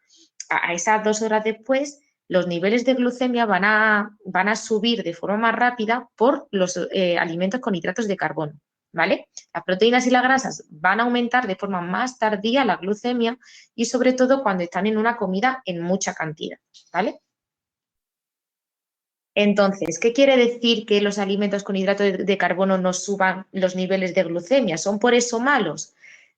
a esas 2 horas después, los niveles de glucemia van a subir de forma más rápida por los alimentos con hidratos de carbono, ¿vale? Las proteínas y las grasas van a aumentar de forma más tardía la glucemia y sobre todo cuando están en una comida en mucha cantidad, ¿vale? Entonces, ¿qué quiere decir que los alimentos con hidrato de carbono no suban los niveles de glucemia? ¿Son por eso malos?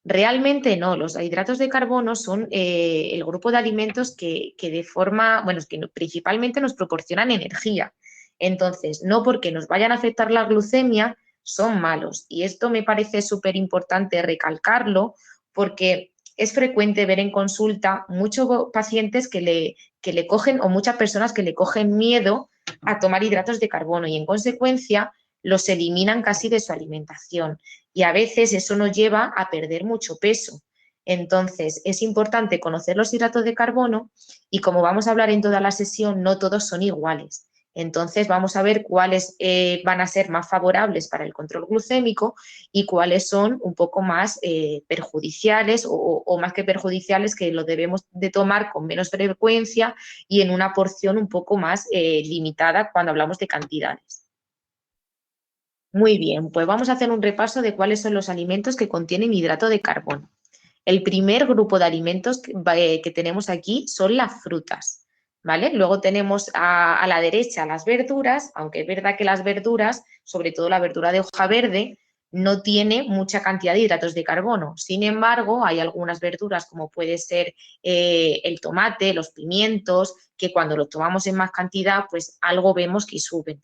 Realmente no, los hidratos de carbono son el grupo de alimentos que de forma, bueno, que principalmente nos proporcionan energía. Entonces, no porque nos vayan a afectar la glucemia, son malos. Y esto me parece súper importante recalcarlo porque es frecuente ver en consulta muchos pacientes que le cogen, o muchas personas que le cogen miedo a tomar hidratos de carbono y en consecuencia los eliminan casi de su alimentación y a veces eso nos lleva a perder mucho peso. Entonces es importante conocer los hidratos de carbono y como vamos a hablar en toda la sesión, no todos son iguales. Entonces vamos a ver cuáles van a ser más favorables para el control glucémico y cuáles son un poco más perjudiciales o más que perjudiciales, que lo debemos de tomar con menos frecuencia y en una porción un poco más limitada cuando hablamos de cantidades. Muy bien, pues vamos a hacer un repaso de cuáles son los alimentos que contienen hidrato de carbono. El primer grupo de alimentos que tenemos aquí son las frutas, ¿vale? Luego tenemos a la derecha las verduras, aunque es verdad que las verduras, sobre todo la verdura de hoja verde, no tiene mucha cantidad de hidratos de carbono. Sin embargo, hay algunas verduras como puede ser el tomate, los pimientos, que cuando los tomamos en más cantidad, pues algo vemos que suben.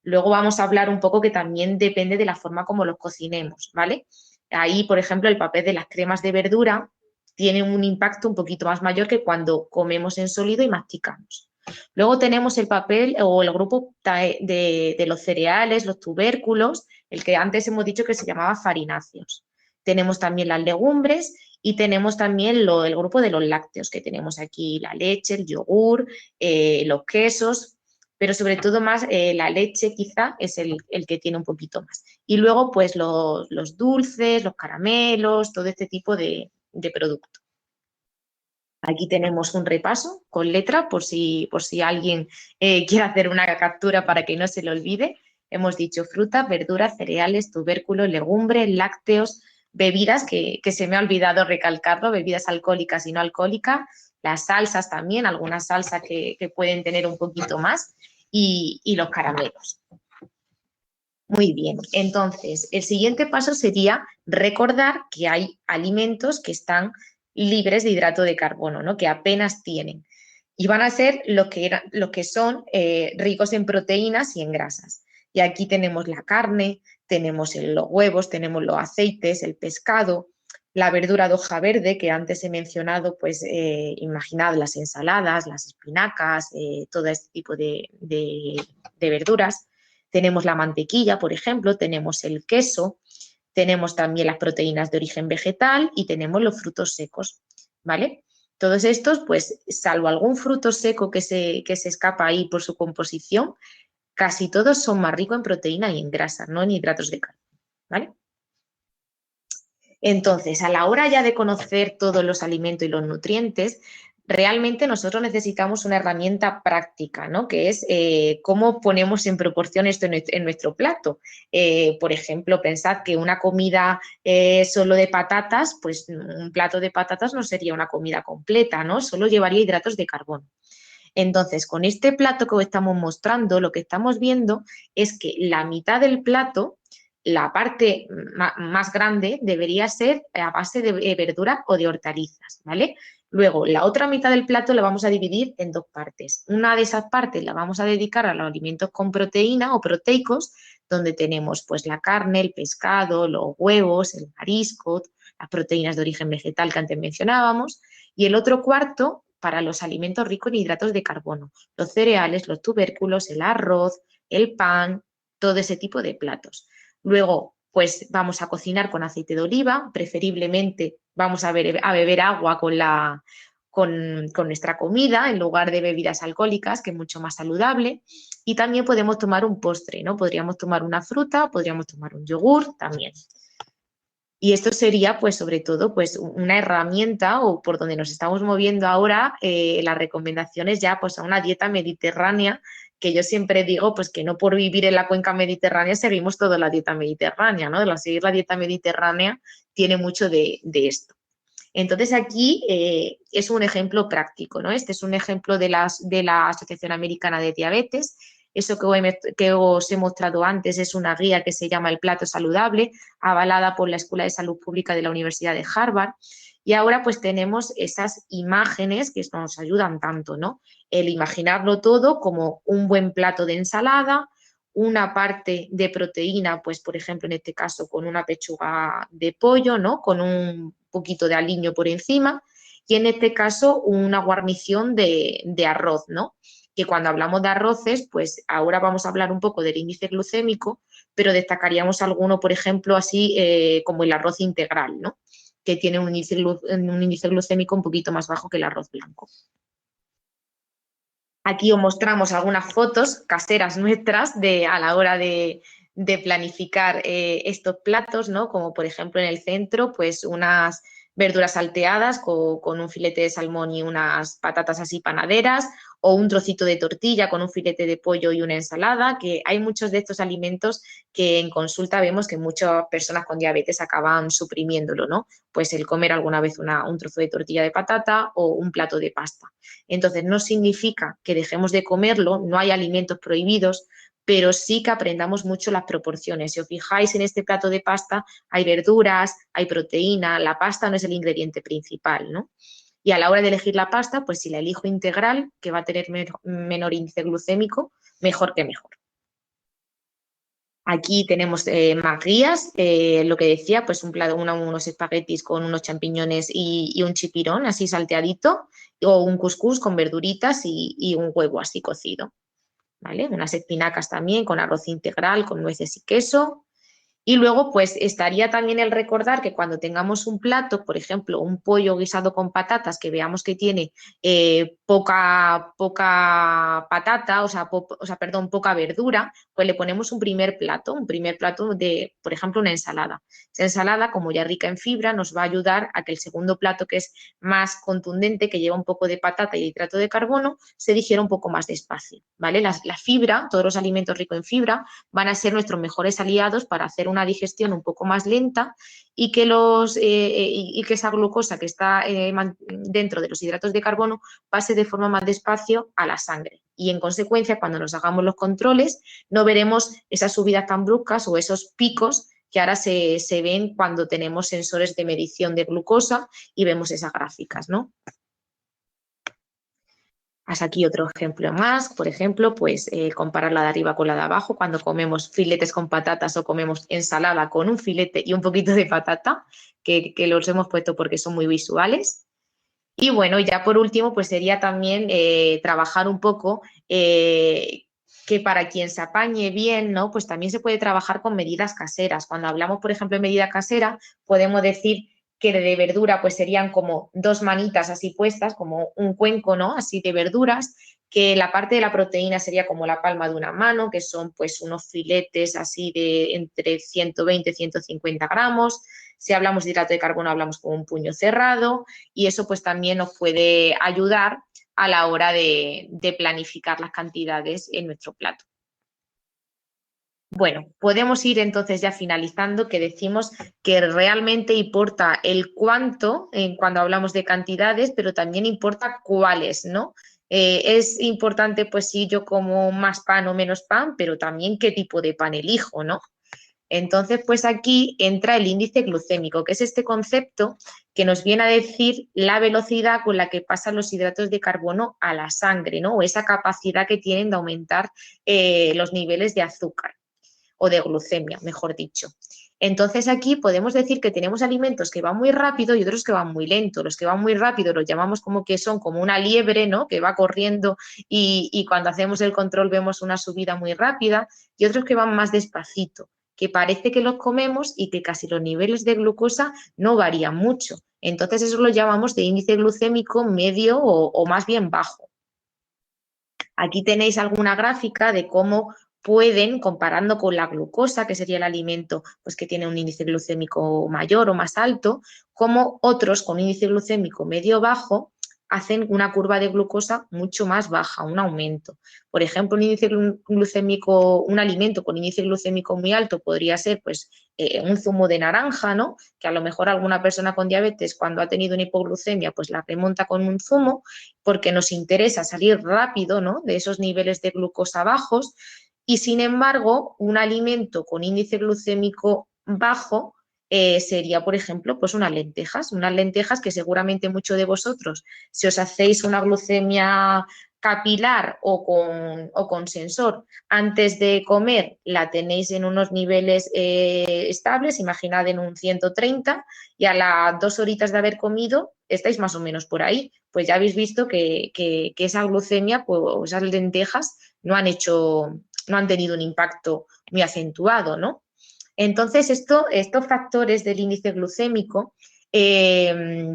Luego vamos a hablar un poco que también depende de la forma como los cocinemos, ¿vale? Ahí, por ejemplo, el papel de las cremas de verdura tiene un impacto un poquito más mayor que cuando comemos en sólido y masticamos. Luego tenemos el papel o el grupo de los cereales, los tubérculos, el que antes hemos dicho que se llamaba farináceos. Tenemos también las legumbres y tenemos también el grupo de los lácteos, que tenemos aquí la leche, el yogur, los quesos, pero sobre todo más la leche quizá es el que tiene un poquito más. Y luego pues los dulces, los caramelos, todo este tipo de producto. Aquí tenemos un repaso con letra por si alguien quiere hacer una captura para que no se le olvide. Hemos dicho frutas, verduras, cereales, tubérculos, legumbres, lácteos, bebidas, que se me ha olvidado recalcarlo, bebidas alcohólicas y no alcohólicas, las salsas también, algunas salsas que pueden tener un poquito más y los caramelos. Muy bien, entonces el siguiente paso sería recordar que hay alimentos que están libres de hidrato de carbono, ¿no? Que apenas tienen. Y van a ser los que son ricos en proteínas y en grasas. Y aquí tenemos la carne, tenemos los huevos, tenemos los aceites, el pescado, la verdura de hoja verde, que antes he mencionado, pues imaginad las ensaladas, las espinacas, todo este tipo de verduras. Tenemos la mantequilla, por ejemplo, tenemos el queso, tenemos también las proteínas de origen vegetal y tenemos los frutos secos, ¿vale? Todos estos, pues, salvo algún fruto seco que se escapa ahí por su composición, casi todos son más ricos en proteína y en grasa, no en hidratos de carbono, ¿vale? Entonces, a la hora ya de conocer todos los alimentos y los nutrientes, realmente nosotros necesitamos una herramienta práctica, ¿no? Que es cómo ponemos en proporción esto en nuestro plato. Por ejemplo, pensad que una comida solo de patatas, pues un plato de patatas no sería una comida completa, ¿no? Solo llevaría hidratos de carbono. Entonces, con este plato que os estamos mostrando, lo que estamos viendo es que la mitad del plato, la parte más grande, debería ser a base de verdura o de hortalizas, ¿vale? Luego, la otra mitad del plato la vamos a dividir en 2 partes. Una de esas partes la vamos a dedicar a los alimentos con proteína o proteicos, donde tenemos pues la carne, el pescado, los huevos, el marisco, las proteínas de origen vegetal que antes mencionábamos, y el otro cuarto para los alimentos ricos en hidratos de carbono, los cereales, los tubérculos, el arroz, el pan, todo ese tipo de platos. Luego, pues vamos a cocinar con aceite de oliva, preferiblemente vamos a beber agua con nuestra comida en lugar de bebidas alcohólicas, que es mucho más saludable. Y también podemos tomar un postre, ¿no? Podríamos tomar una fruta, podríamos tomar un yogur también. Y esto sería, pues, sobre todo, pues, una herramienta o por donde nos estamos moviendo ahora, las recomendaciones ya, pues, a una dieta mediterránea, que yo siempre digo, pues, que no por vivir en la cuenca mediterránea seguimos toda la dieta mediterránea, ¿no? Seguir la dieta mediterránea tiene mucho de esto. Entonces, aquí es un ejemplo práctico, ¿no? Este es un ejemplo de la Asociación Americana de Diabetes. Eso que os he mostrado antes es una guía que se llama El Plato Saludable, avalada por la Escuela de Salud Pública de la Universidad de Harvard. Y ahora pues tenemos esas imágenes que nos ayudan tanto, ¿no? El imaginarlo todo como un buen plato de ensalada, una parte de proteína, pues por ejemplo en este caso con una pechuga de pollo, ¿no? Con un poquito de aliño por encima, y en este caso una guarnición de arroz, ¿no? Que cuando hablamos de arroces, pues ahora vamos a hablar un poco del índice glucémico, pero destacaríamos alguno, por ejemplo, así como el arroz integral, ¿no? Que tiene un índice glucémico un poquito más bajo que el arroz blanco. Aquí os mostramos algunas fotos caseras nuestras a la hora de planificar estos platos, ¿no? Como por ejemplo en el centro, pues unas verduras salteadas con un filete de salmón y unas patatas así panaderas, o un trocito de tortilla con un filete de pollo y una ensalada, que hay muchos de estos alimentos que en consulta vemos que muchas personas con diabetes acaban suprimiéndolo, ¿no? Pues el comer alguna vez un trozo de tortilla de patata o un plato de pasta. Entonces, no significa que dejemos de comerlo, no hay alimentos prohibidos, pero sí que aprendamos mucho las proporciones. Si os fijáis en este plato de pasta, hay verduras, hay proteína, la pasta no es el ingrediente principal, ¿no? Y a la hora de elegir la pasta, pues si la elijo integral, que va a tener menor índice glucémico, mejor que mejor. Aquí tenemos más guías, lo que decía, pues unos espaguetis con unos champiñones y un chipirón así salteadito, o un cuscús con verduritas y un huevo así cocido, ¿vale? Unas espinacas también con arroz integral, con nueces y queso. Y luego, pues estaría también el recordar que cuando tengamos un plato, por ejemplo, un pollo guisado con patatas, que veamos que tiene poca patata, poca verdura, pues le ponemos un primer plato de, por ejemplo, una ensalada. Esa ensalada, como ya rica en fibra, nos va a ayudar a que el segundo plato, que es más contundente, que lleva un poco de patata y hidrato de carbono, se digiera un poco más despacio, ¿vale? La fibra, todos los alimentos ricos en fibra, van a ser nuestros mejores aliados para hacer una digestión un poco más lenta y que esa glucosa que está dentro de los hidratos de carbono pase de forma más despacio a la sangre. Y en consecuencia, cuando nos hagamos los controles, no veremos esas subidas tan bruscas o esos picos que ahora se ven cuando tenemos sensores de medición de glucosa y vemos esas gráficas, ¿no? Haz aquí otro ejemplo más, por ejemplo, pues comparar la de arriba con la de abajo, cuando comemos filetes con patatas o comemos ensalada con un filete y un poquito de patata, que los hemos puesto porque son muy visuales. Y bueno, ya por último, pues sería también trabajar un poco que para quien se apañe bien, ¿no? Pues también se puede trabajar con medidas caseras. Cuando hablamos, por ejemplo, de medida casera, podemos decir que de verdura pues serían como 2 manitas así puestas, como un cuenco, ¿no? Así de verduras, que la parte de la proteína sería como la palma de una mano, que son pues unos filetes así de entre 120 y 150 gramos. Si hablamos de hidrato de carbono, hablamos con un puño cerrado, y eso pues también nos puede ayudar a la hora de planificar las cantidades en nuestro plato. Bueno, podemos ir entonces ya finalizando, que decimos que realmente importa el cuánto cuando hablamos de cantidades, pero también importa cuáles, ¿no? Es importante, pues, si yo como más pan o menos pan, pero también qué tipo de pan elijo, ¿no? Entonces, pues aquí entra el índice glucémico, que es este concepto que nos viene a decir la velocidad con la que pasan los hidratos de carbono a la sangre, ¿no? O esa capacidad que tienen de aumentar los niveles de azúcar o de glucemia, mejor dicho. Entonces aquí podemos decir que tenemos alimentos que van muy rápido y otros que van muy lento. Los que van muy rápido los llamamos como que son como una liebre, ¿no? Que va corriendo y cuando hacemos el control vemos una subida muy rápida, y otros que van más despacito, que parece que los comemos y que casi los niveles de glucosa no varían mucho. Entonces eso lo llamamos de índice glucémico medio o más bien bajo. Aquí tenéis alguna gráfica de cómo pueden, comparando con la glucosa, que sería el alimento pues, que tiene un índice glucémico mayor o más alto, cómo otros con índice glucémico medio bajo hacen una curva de glucosa mucho más baja, un aumento. Por ejemplo, un índice glucémico, un alimento con índice glucémico muy alto podría ser pues, un zumo de naranja, ¿no? Que a lo mejor alguna persona con diabetes cuando ha tenido una hipoglucemia pues la remonta con un zumo porque nos interesa salir rápido, ¿no? De esos niveles de glucosa bajos y sin embargo un alimento con índice glucémico bajo sería, por ejemplo, pues unas lentejas que seguramente muchos de vosotros, si os hacéis una glucemia capilar o con sensor, antes de comer la tenéis en unos niveles estables, imaginad en un 130 y a las 2 horitas de haber comido estáis más o menos por ahí, pues ya habéis visto que esa glucemia, pues esas lentejas no han tenido un impacto muy acentuado, ¿no? Entonces, estos factores del índice glucémico,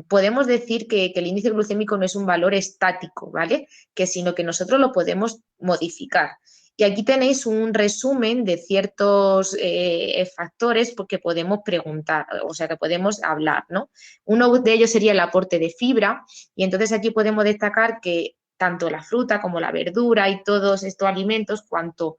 podemos decir que el índice glucémico no es un valor estático, ¿vale? Sino que nosotros lo podemos modificar. Y aquí tenéis un resumen de ciertos factores que podemos preguntar, o sea, que podemos hablar, ¿no? Uno de ellos sería el aporte de fibra y entonces aquí podemos destacar que tanto la fruta como la verdura y todos estos alimentos, cuando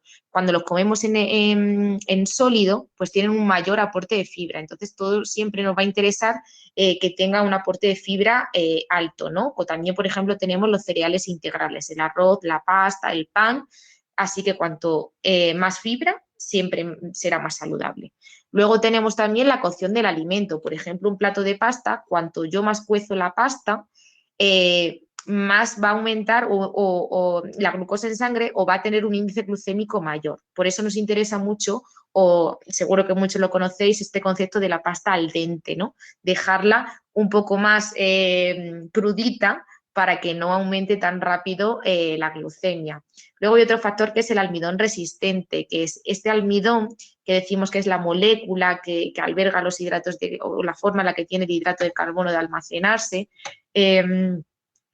los comemos en sólido, pues tienen un mayor aporte de fibra. Entonces, todo siempre nos va a interesar que tenga un aporte de fibra alto, ¿no? O también, por ejemplo, tenemos los cereales integrales, el arroz, la pasta, el pan. Así que cuanto más fibra, siempre será más saludable. Luego tenemos también la cocción del alimento. Por ejemplo, un plato de pasta, cuanto yo más cuezo la pasta, más va a aumentar o la glucosa en sangre o va a tener un índice glucémico mayor. Por eso nos interesa mucho, o seguro que muchos lo conocéis, este concepto de la pasta al dente, ¿no? Dejarla un poco más crudita para que no aumente tan rápido la glucemia. Luego hay otro factor que es el almidón resistente, que es este almidón que decimos que es la molécula que alberga los hidratos o la forma en la que tiene el hidrato de carbono de almacenarse,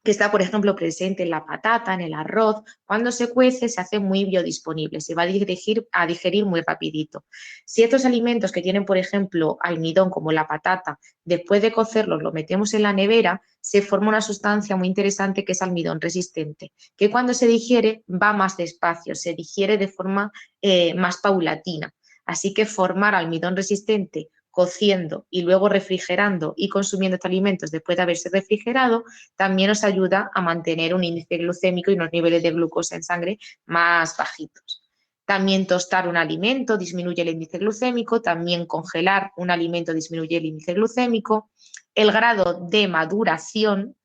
que está, por ejemplo, presente en la patata, en el arroz. Cuando se cuece se hace muy biodisponible, se va a digerir muy rapidito. Si estos alimentos que tienen, por ejemplo, almidón como la patata, después de cocerlos lo metemos en la nevera, se forma una sustancia muy interesante que es almidón resistente, que cuando se digiere va más despacio, se digiere de forma más paulatina. Así que formar almidón resistente cociendo y luego refrigerando y consumiendo estos alimentos después de haberse refrigerado, también nos ayuda a mantener un índice glucémico y unos niveles de glucosa en sangre más bajitos. También tostar un alimento disminuye el índice glucémico, también congelar un alimento disminuye el índice glucémico. El grado de maduración,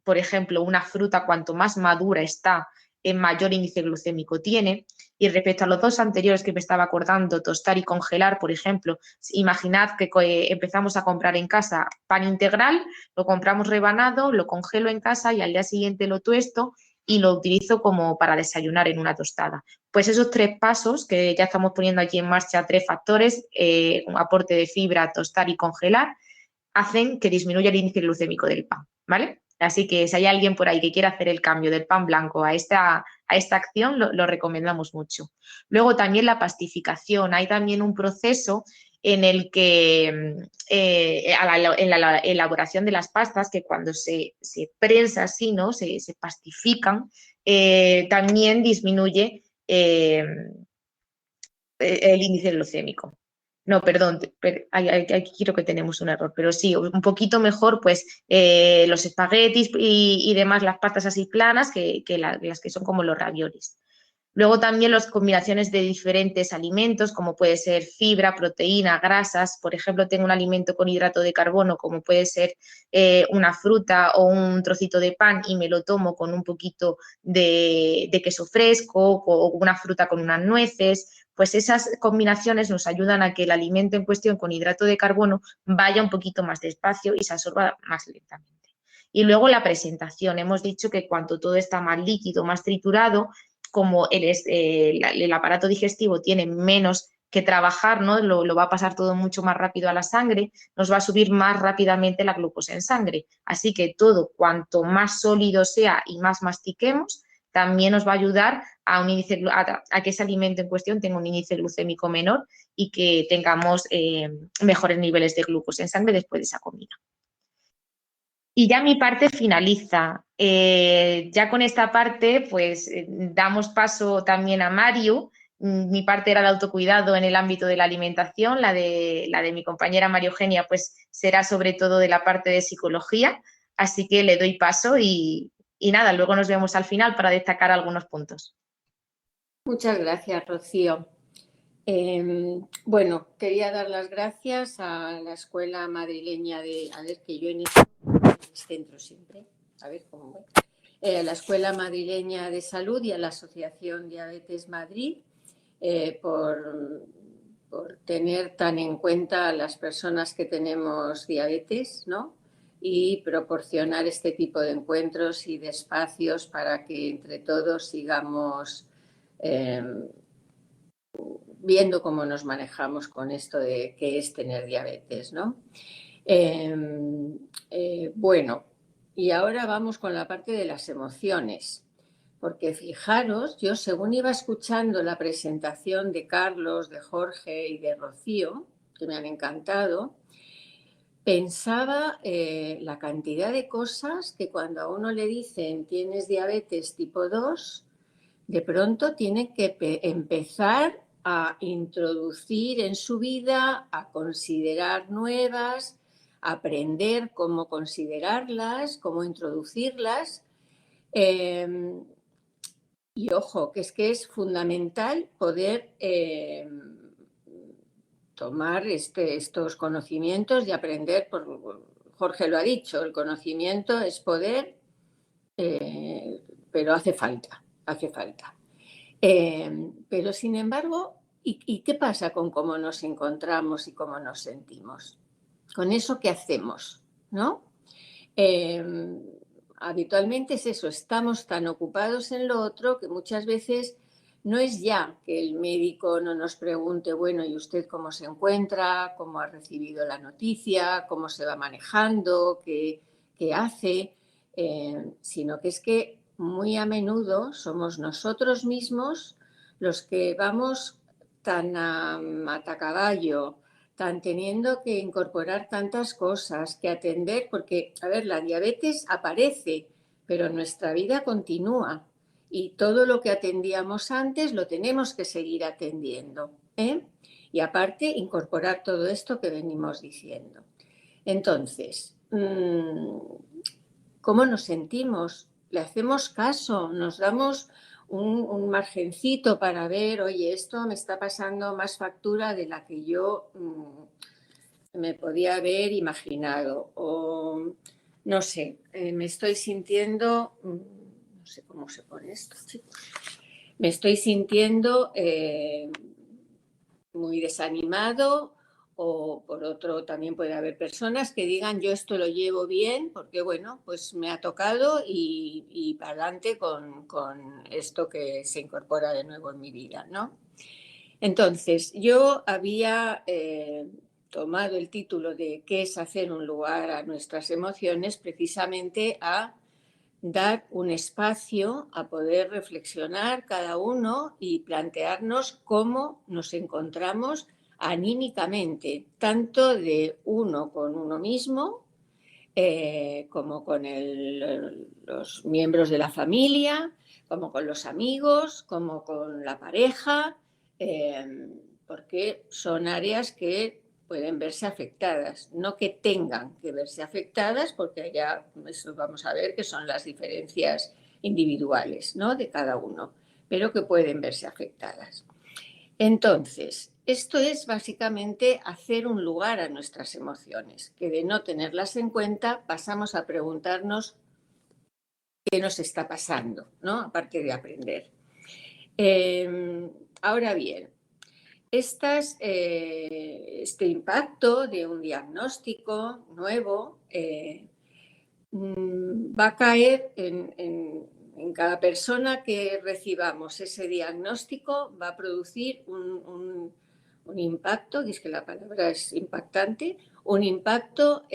por ejemplo, una fruta cuanto más madura está, en mayor índice glucémico tiene. Y respecto a los dos anteriores que me estaba acordando, tostar y congelar, por ejemplo, imaginad que empezamos a comprar en casa pan integral, lo compramos rebanado, lo congelo en casa y al día siguiente lo tuesto y lo utilizo como para desayunar en una tostada. Pues esos 3 pasos que ya estamos poniendo aquí en marcha, 3 factores, un aporte de fibra, tostar y congelar, hacen que disminuya el índice glucémico del pan, ¿vale? Así que si hay alguien por ahí que quiera hacer el cambio del pan blanco a esta acción, lo recomendamos mucho. Luego también la pastificación. Hay también un proceso en el que en la elaboración de las pastas, que cuando se prensa así, ¿no? se pastifican, también disminuye el índice glucémico. No, perdón, aquí creo que tenemos un error, pero sí, un poquito mejor, pues los espaguetis y demás, las pastas así planas que las que son como los raviolis. Luego también las combinaciones de diferentes alimentos, como puede ser fibra, proteína, grasas. Por ejemplo, tengo un alimento con hidrato de carbono, como puede ser una fruta o un trocito de pan y me lo tomo con un poquito de queso fresco o una fruta con unas nueces. Pues esas combinaciones nos ayudan a que el alimento en cuestión con hidrato de carbono vaya un poquito más despacio y se absorba más lentamente. Y luego la presentación. Hemos dicho que cuanto todo está más líquido, más triturado, como el aparato digestivo tiene menos que trabajar, ¿no? Lo va a pasar todo mucho más rápido a la sangre, nos va a subir más rápidamente la glucosa en sangre. Así que todo, cuanto más sólido sea y más mastiquemos, también nos va a ayudar a que ese alimento en cuestión tenga un índice glucémico menor y que tengamos mejores niveles de glucosa en sangre después de esa comida. Y ya mi parte finaliza. Ya con esta parte, pues damos paso también a Mario. Mi parte era el autocuidado en el ámbito de la alimentación, la de mi compañera María Eugenia, pues será sobre todo de la parte de psicología. Así que le doy paso y nada, luego nos vemos al final para destacar algunos puntos. Muchas gracias, Rocío. Bueno, quería dar las gracias a la Escuela Madrileña de... A ver, que yo en el centro siempre. A ver cómo voy. A la Escuela Madrileña de Salud y a la Asociación Diabetes Madrid por tener tan en cuenta a las personas que tenemos diabetes, ¿no? Y proporcionar este tipo de encuentros y de espacios para que entre todos sigamos viendo cómo nos manejamos con esto de qué es tener diabetes, ¿no? Bueno, y ahora vamos con la parte de las emociones, porque fijaros, yo según iba escuchando la presentación de Carlos, de Jorge y de Rocío, que me han encantado, pensaba la cantidad de cosas que cuando a uno le dicen tienes diabetes tipo 2, de pronto tiene que empezar a introducir en su vida, a considerar nuevas, a aprender cómo considerarlas, cómo introducirlas. Y ojo, que es fundamental poder tomar estos conocimientos y aprender. Jorge lo ha dicho, el conocimiento es poder, pero hace falta. Pero sin embargo, ¿y qué pasa con cómo nos encontramos y cómo nos sentimos? Con eso, ¿qué hacemos? ¿No? Habitualmente es eso, estamos tan ocupados en lo otro que muchas veces no es ya que el médico no nos pregunte, bueno, ¿y usted cómo se encuentra? ¿Cómo ha recibido la noticia? ¿Cómo se va manejando? ¿Qué hace? Sino que es que muy a menudo somos nosotros mismos los que vamos tan a matacaballo, tan teniendo que incorporar tantas cosas, que atender, porque, a ver, la diabetes aparece, pero nuestra vida continúa y todo lo que atendíamos antes lo tenemos que seguir atendiendo, ¿eh? Y aparte, incorporar todo esto que venimos diciendo. Entonces, ¿cómo nos sentimos? ¿Le hacemos caso? ¿Nos damos un margencito para ver, oye, esto me está pasando más factura de la que yo me podía haber imaginado? O, no sé, me estoy sintiendo, no sé cómo se pone esto, chicos. Me estoy sintiendo muy desanimado. O por otro, también puede haber personas que digan yo esto lo llevo bien porque, bueno, pues me ha tocado y para adelante con esto que se incorpora de nuevo en mi vida, ¿no? Entonces, yo había tomado el título de ¿qué es hacer un lugar a nuestras emociones? Precisamente a dar un espacio a poder reflexionar cada uno y plantearnos cómo nos encontramos anímicamente, tanto de uno con uno mismo, como con los miembros de la familia, como con los amigos, como con la pareja, porque son áreas que pueden verse afectadas, no que tengan que verse afectadas, porque ya eso vamos a ver que son las diferencias individuales, ¿no?, de cada uno, pero que pueden verse afectadas. Entonces, esto es básicamente hacer un lugar a nuestras emociones, que de no tenerlas en cuenta pasamos a preguntarnos qué nos está pasando, ¿no?, aparte de aprender. Ahora bien, este impacto de un diagnóstico nuevo va a caer en en cada persona que recibamos ese diagnóstico va a producir un impacto, y es que la palabra es impactante, un impacto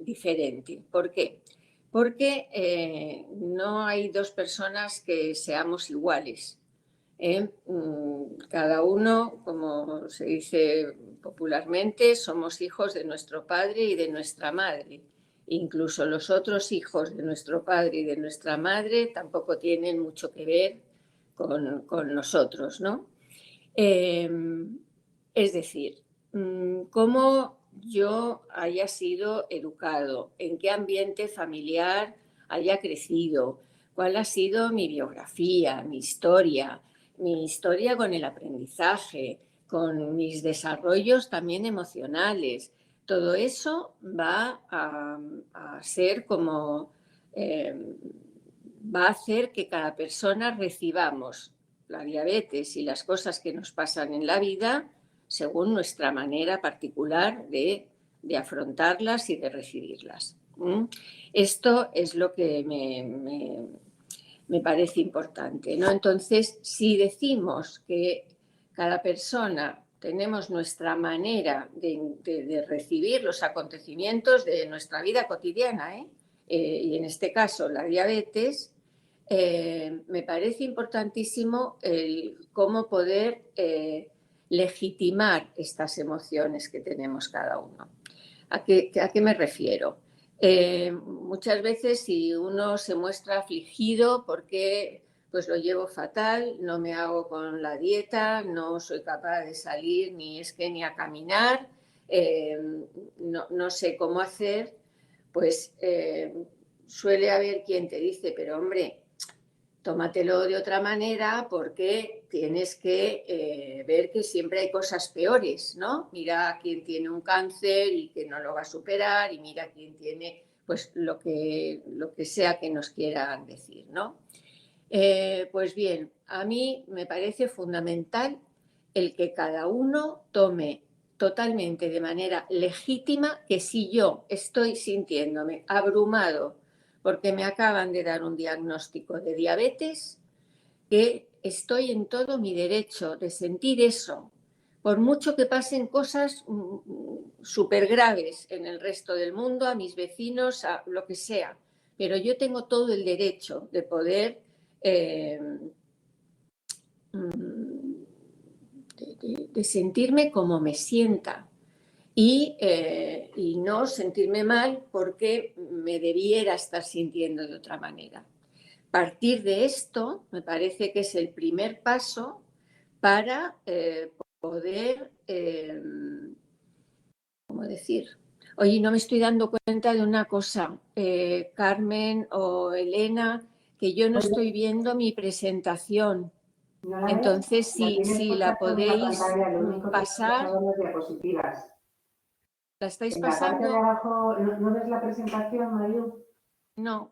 diferente. ¿Por qué? Porque no hay dos personas que seamos iguales. Cada uno, como se dice popularmente, somos hijos de nuestro padre y de nuestra madre. Incluso los otros hijos de nuestro padre y de nuestra madre tampoco tienen mucho que ver con nosotros, ¿no? Es decir, cómo yo haya sido educado, en qué ambiente familiar haya crecido, cuál ha sido mi biografía, mi historia con el aprendizaje, con mis desarrollos también emocionales. Todo eso va a ser como, va a hacer que cada persona recibamos la diabetes y las cosas que nos pasan en la vida según nuestra manera particular de afrontarlas y de recibirlas. Esto es lo que me parece importante, ¿no? Entonces, si decimos que cada persona tenemos nuestra manera de recibir los acontecimientos de nuestra vida cotidiana, y en este caso la diabetes, me parece importantísimo cómo poder legitimar estas emociones que tenemos cada uno. ¿A qué me refiero? Muchas veces si uno se muestra afligido porque pues lo llevo fatal, no me hago con la dieta, no soy capaz de salir ni a caminar, no sé cómo hacer, pues suele haber quien te dice, pero hombre, tómatelo de otra manera porque tienes que ver que siempre hay cosas peores, ¿no? Mira a quien tiene un cáncer y que no lo va a superar, y mira a quien tiene pues lo que sea que nos quieran decir, ¿no? Pues bien, a mí me parece fundamental el que cada uno tome totalmente de manera legítima que si yo estoy sintiéndome abrumado porque me acaban de dar un diagnóstico de diabetes, que estoy en todo mi derecho de sentir eso, por mucho que pasen cosas súper graves en el resto del mundo, a mis vecinos, a lo que sea, pero yo tengo todo el derecho de poder de sentirme como me sienta. Y no sentirme mal porque me debiera estar sintiendo de otra manera. Partir de esto me parece que es el primer paso para poder, ¿cómo decir? Oye, no me estoy dando cuenta de una cosa, Carmen o Elena, que yo no estoy viendo mi presentación. ¿No la Entonces, ves? si la podéis pasar. Las diapositivas. ¿La estáis En la parte de pasando? abajo, ¿no ves la presentación, Mariu? No.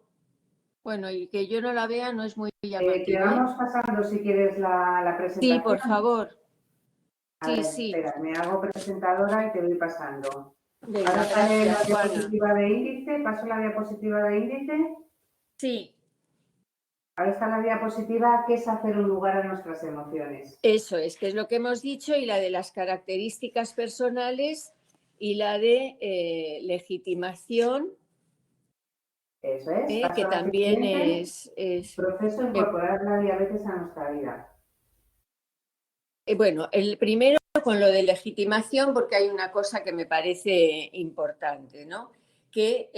Bueno, y que yo no la vea no es muy llamativo. Te vamos pasando si quieres la presentación. Sí, por favor. A ver, Sí. espera, me hago presentadora y te voy pasando. Venga, Ahora sale la gracias, Juana. diapositiva de índice. ¿Paso la diapositiva de índice? Sí. Ahora está la diapositiva que es hacer un lugar a nuestras emociones. Eso es, que es lo que hemos dicho, y la de las características personales y la de legitimación. Eso es. Que también es proceso de incorporar la diabetes a nuestra vida. Bueno, el primero con lo de legitimación, porque hay una cosa que me parece importante, ¿no? Que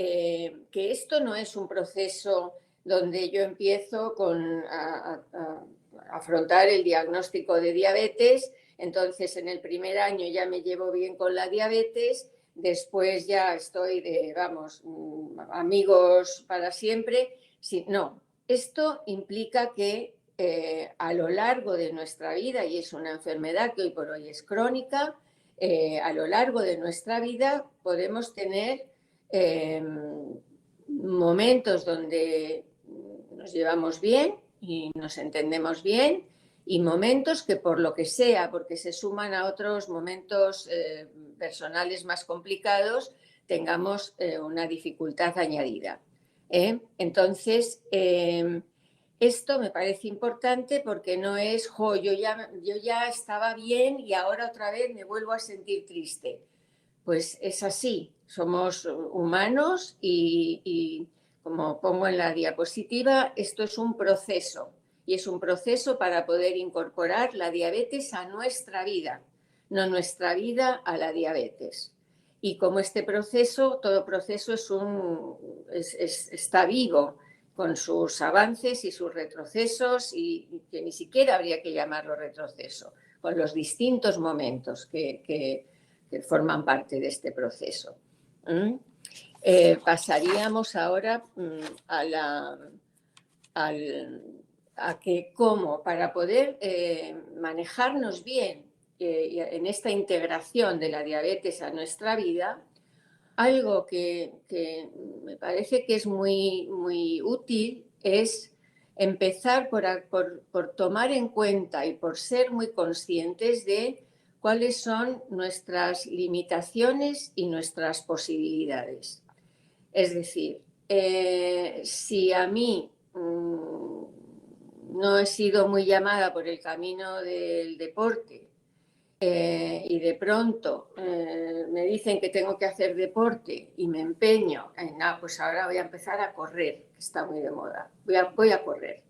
esto no es un proceso donde yo empiezo a afrontar el diagnóstico de diabetes, entonces en el primer año ya me llevo bien con la diabetes, después ya estoy amigos para siempre. Sí, no, esto implica que a lo largo de nuestra vida, y es una enfermedad que hoy por hoy es crónica, a lo largo de nuestra vida podemos tener momentos donde nos llevamos bien y nos entendemos bien, y momentos que por lo que sea, porque se suman a otros momentos personales más complicados, tengamos una dificultad añadida. Entonces, Esto me parece importante porque no es, yo ya estaba bien y ahora otra vez me vuelvo a sentir triste. Pues es así, somos humanos y como pongo en la diapositiva, esto es un proceso y es un proceso para poder incorporar la diabetes a nuestra vida, no nuestra vida a la diabetes. Y como este proceso, todo proceso está vivo, con sus avances y sus retrocesos, y que ni siquiera habría que llamarlo retroceso, con los distintos momentos que forman parte de este proceso. Pasaríamos ahora a que cómo, para poder manejarnos bien en esta integración de la diabetes a nuestra vida, algo que me parece que es muy, muy útil es empezar por tomar en cuenta y por ser muy conscientes de cuáles son nuestras limitaciones y nuestras posibilidades. Es decir, si a mí no he sido muy llamada por el camino del deporte, y de pronto me dicen que tengo que hacer deporte y me empeño en, pues ahora voy a empezar a correr, que está muy de moda, voy a correr.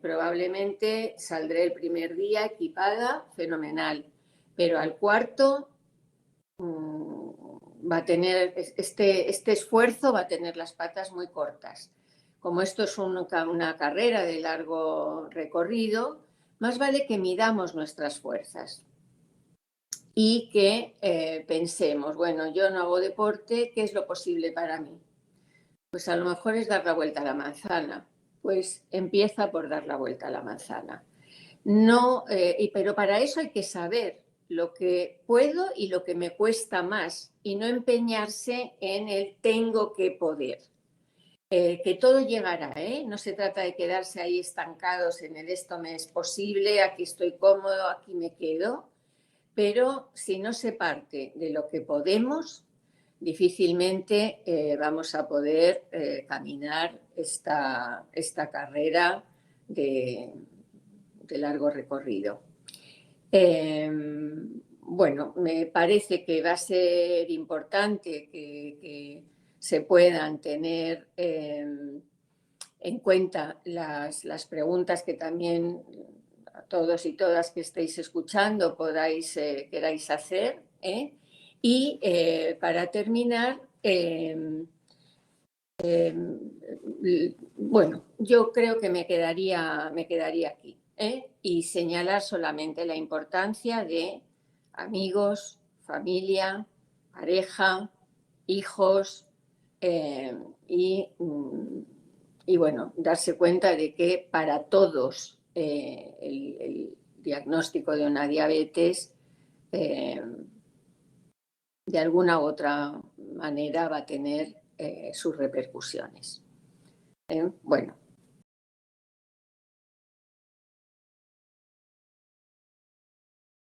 Probablemente saldré el primer día equipada, fenomenal, pero al cuarto va a tener, este esfuerzo va a tener las patas muy cortas. Como esto es una carrera de largo recorrido, más vale que midamos nuestras fuerzas y que pensemos, bueno, yo no hago deporte, ¿qué es lo posible para mí? Pues a lo mejor es dar la vuelta a la manzana. Pues empieza por dar la vuelta a la manzana. No, pero para eso hay que saber lo que puedo y lo que me cuesta más y no empeñarse en el tengo que poder. Que todo llegará, no se trata de quedarse ahí estancados en el esto me es posible, aquí estoy cómodo, aquí me quedo, pero si no se parte de lo que podemos, difícilmente vamos a poder caminar esta carrera de largo recorrido. Bueno, me parece que va a ser importante que se puedan tener en cuenta las preguntas que también a todos y todas que estéis escuchando queráis hacer. Y para terminar, bueno, yo creo que me quedaría aquí y señalar solamente la importancia de amigos, familia, pareja, hijos y bueno, darse cuenta de que para todos el diagnóstico de una diabetes de alguna u otra manera va a tener sus repercusiones. Bueno,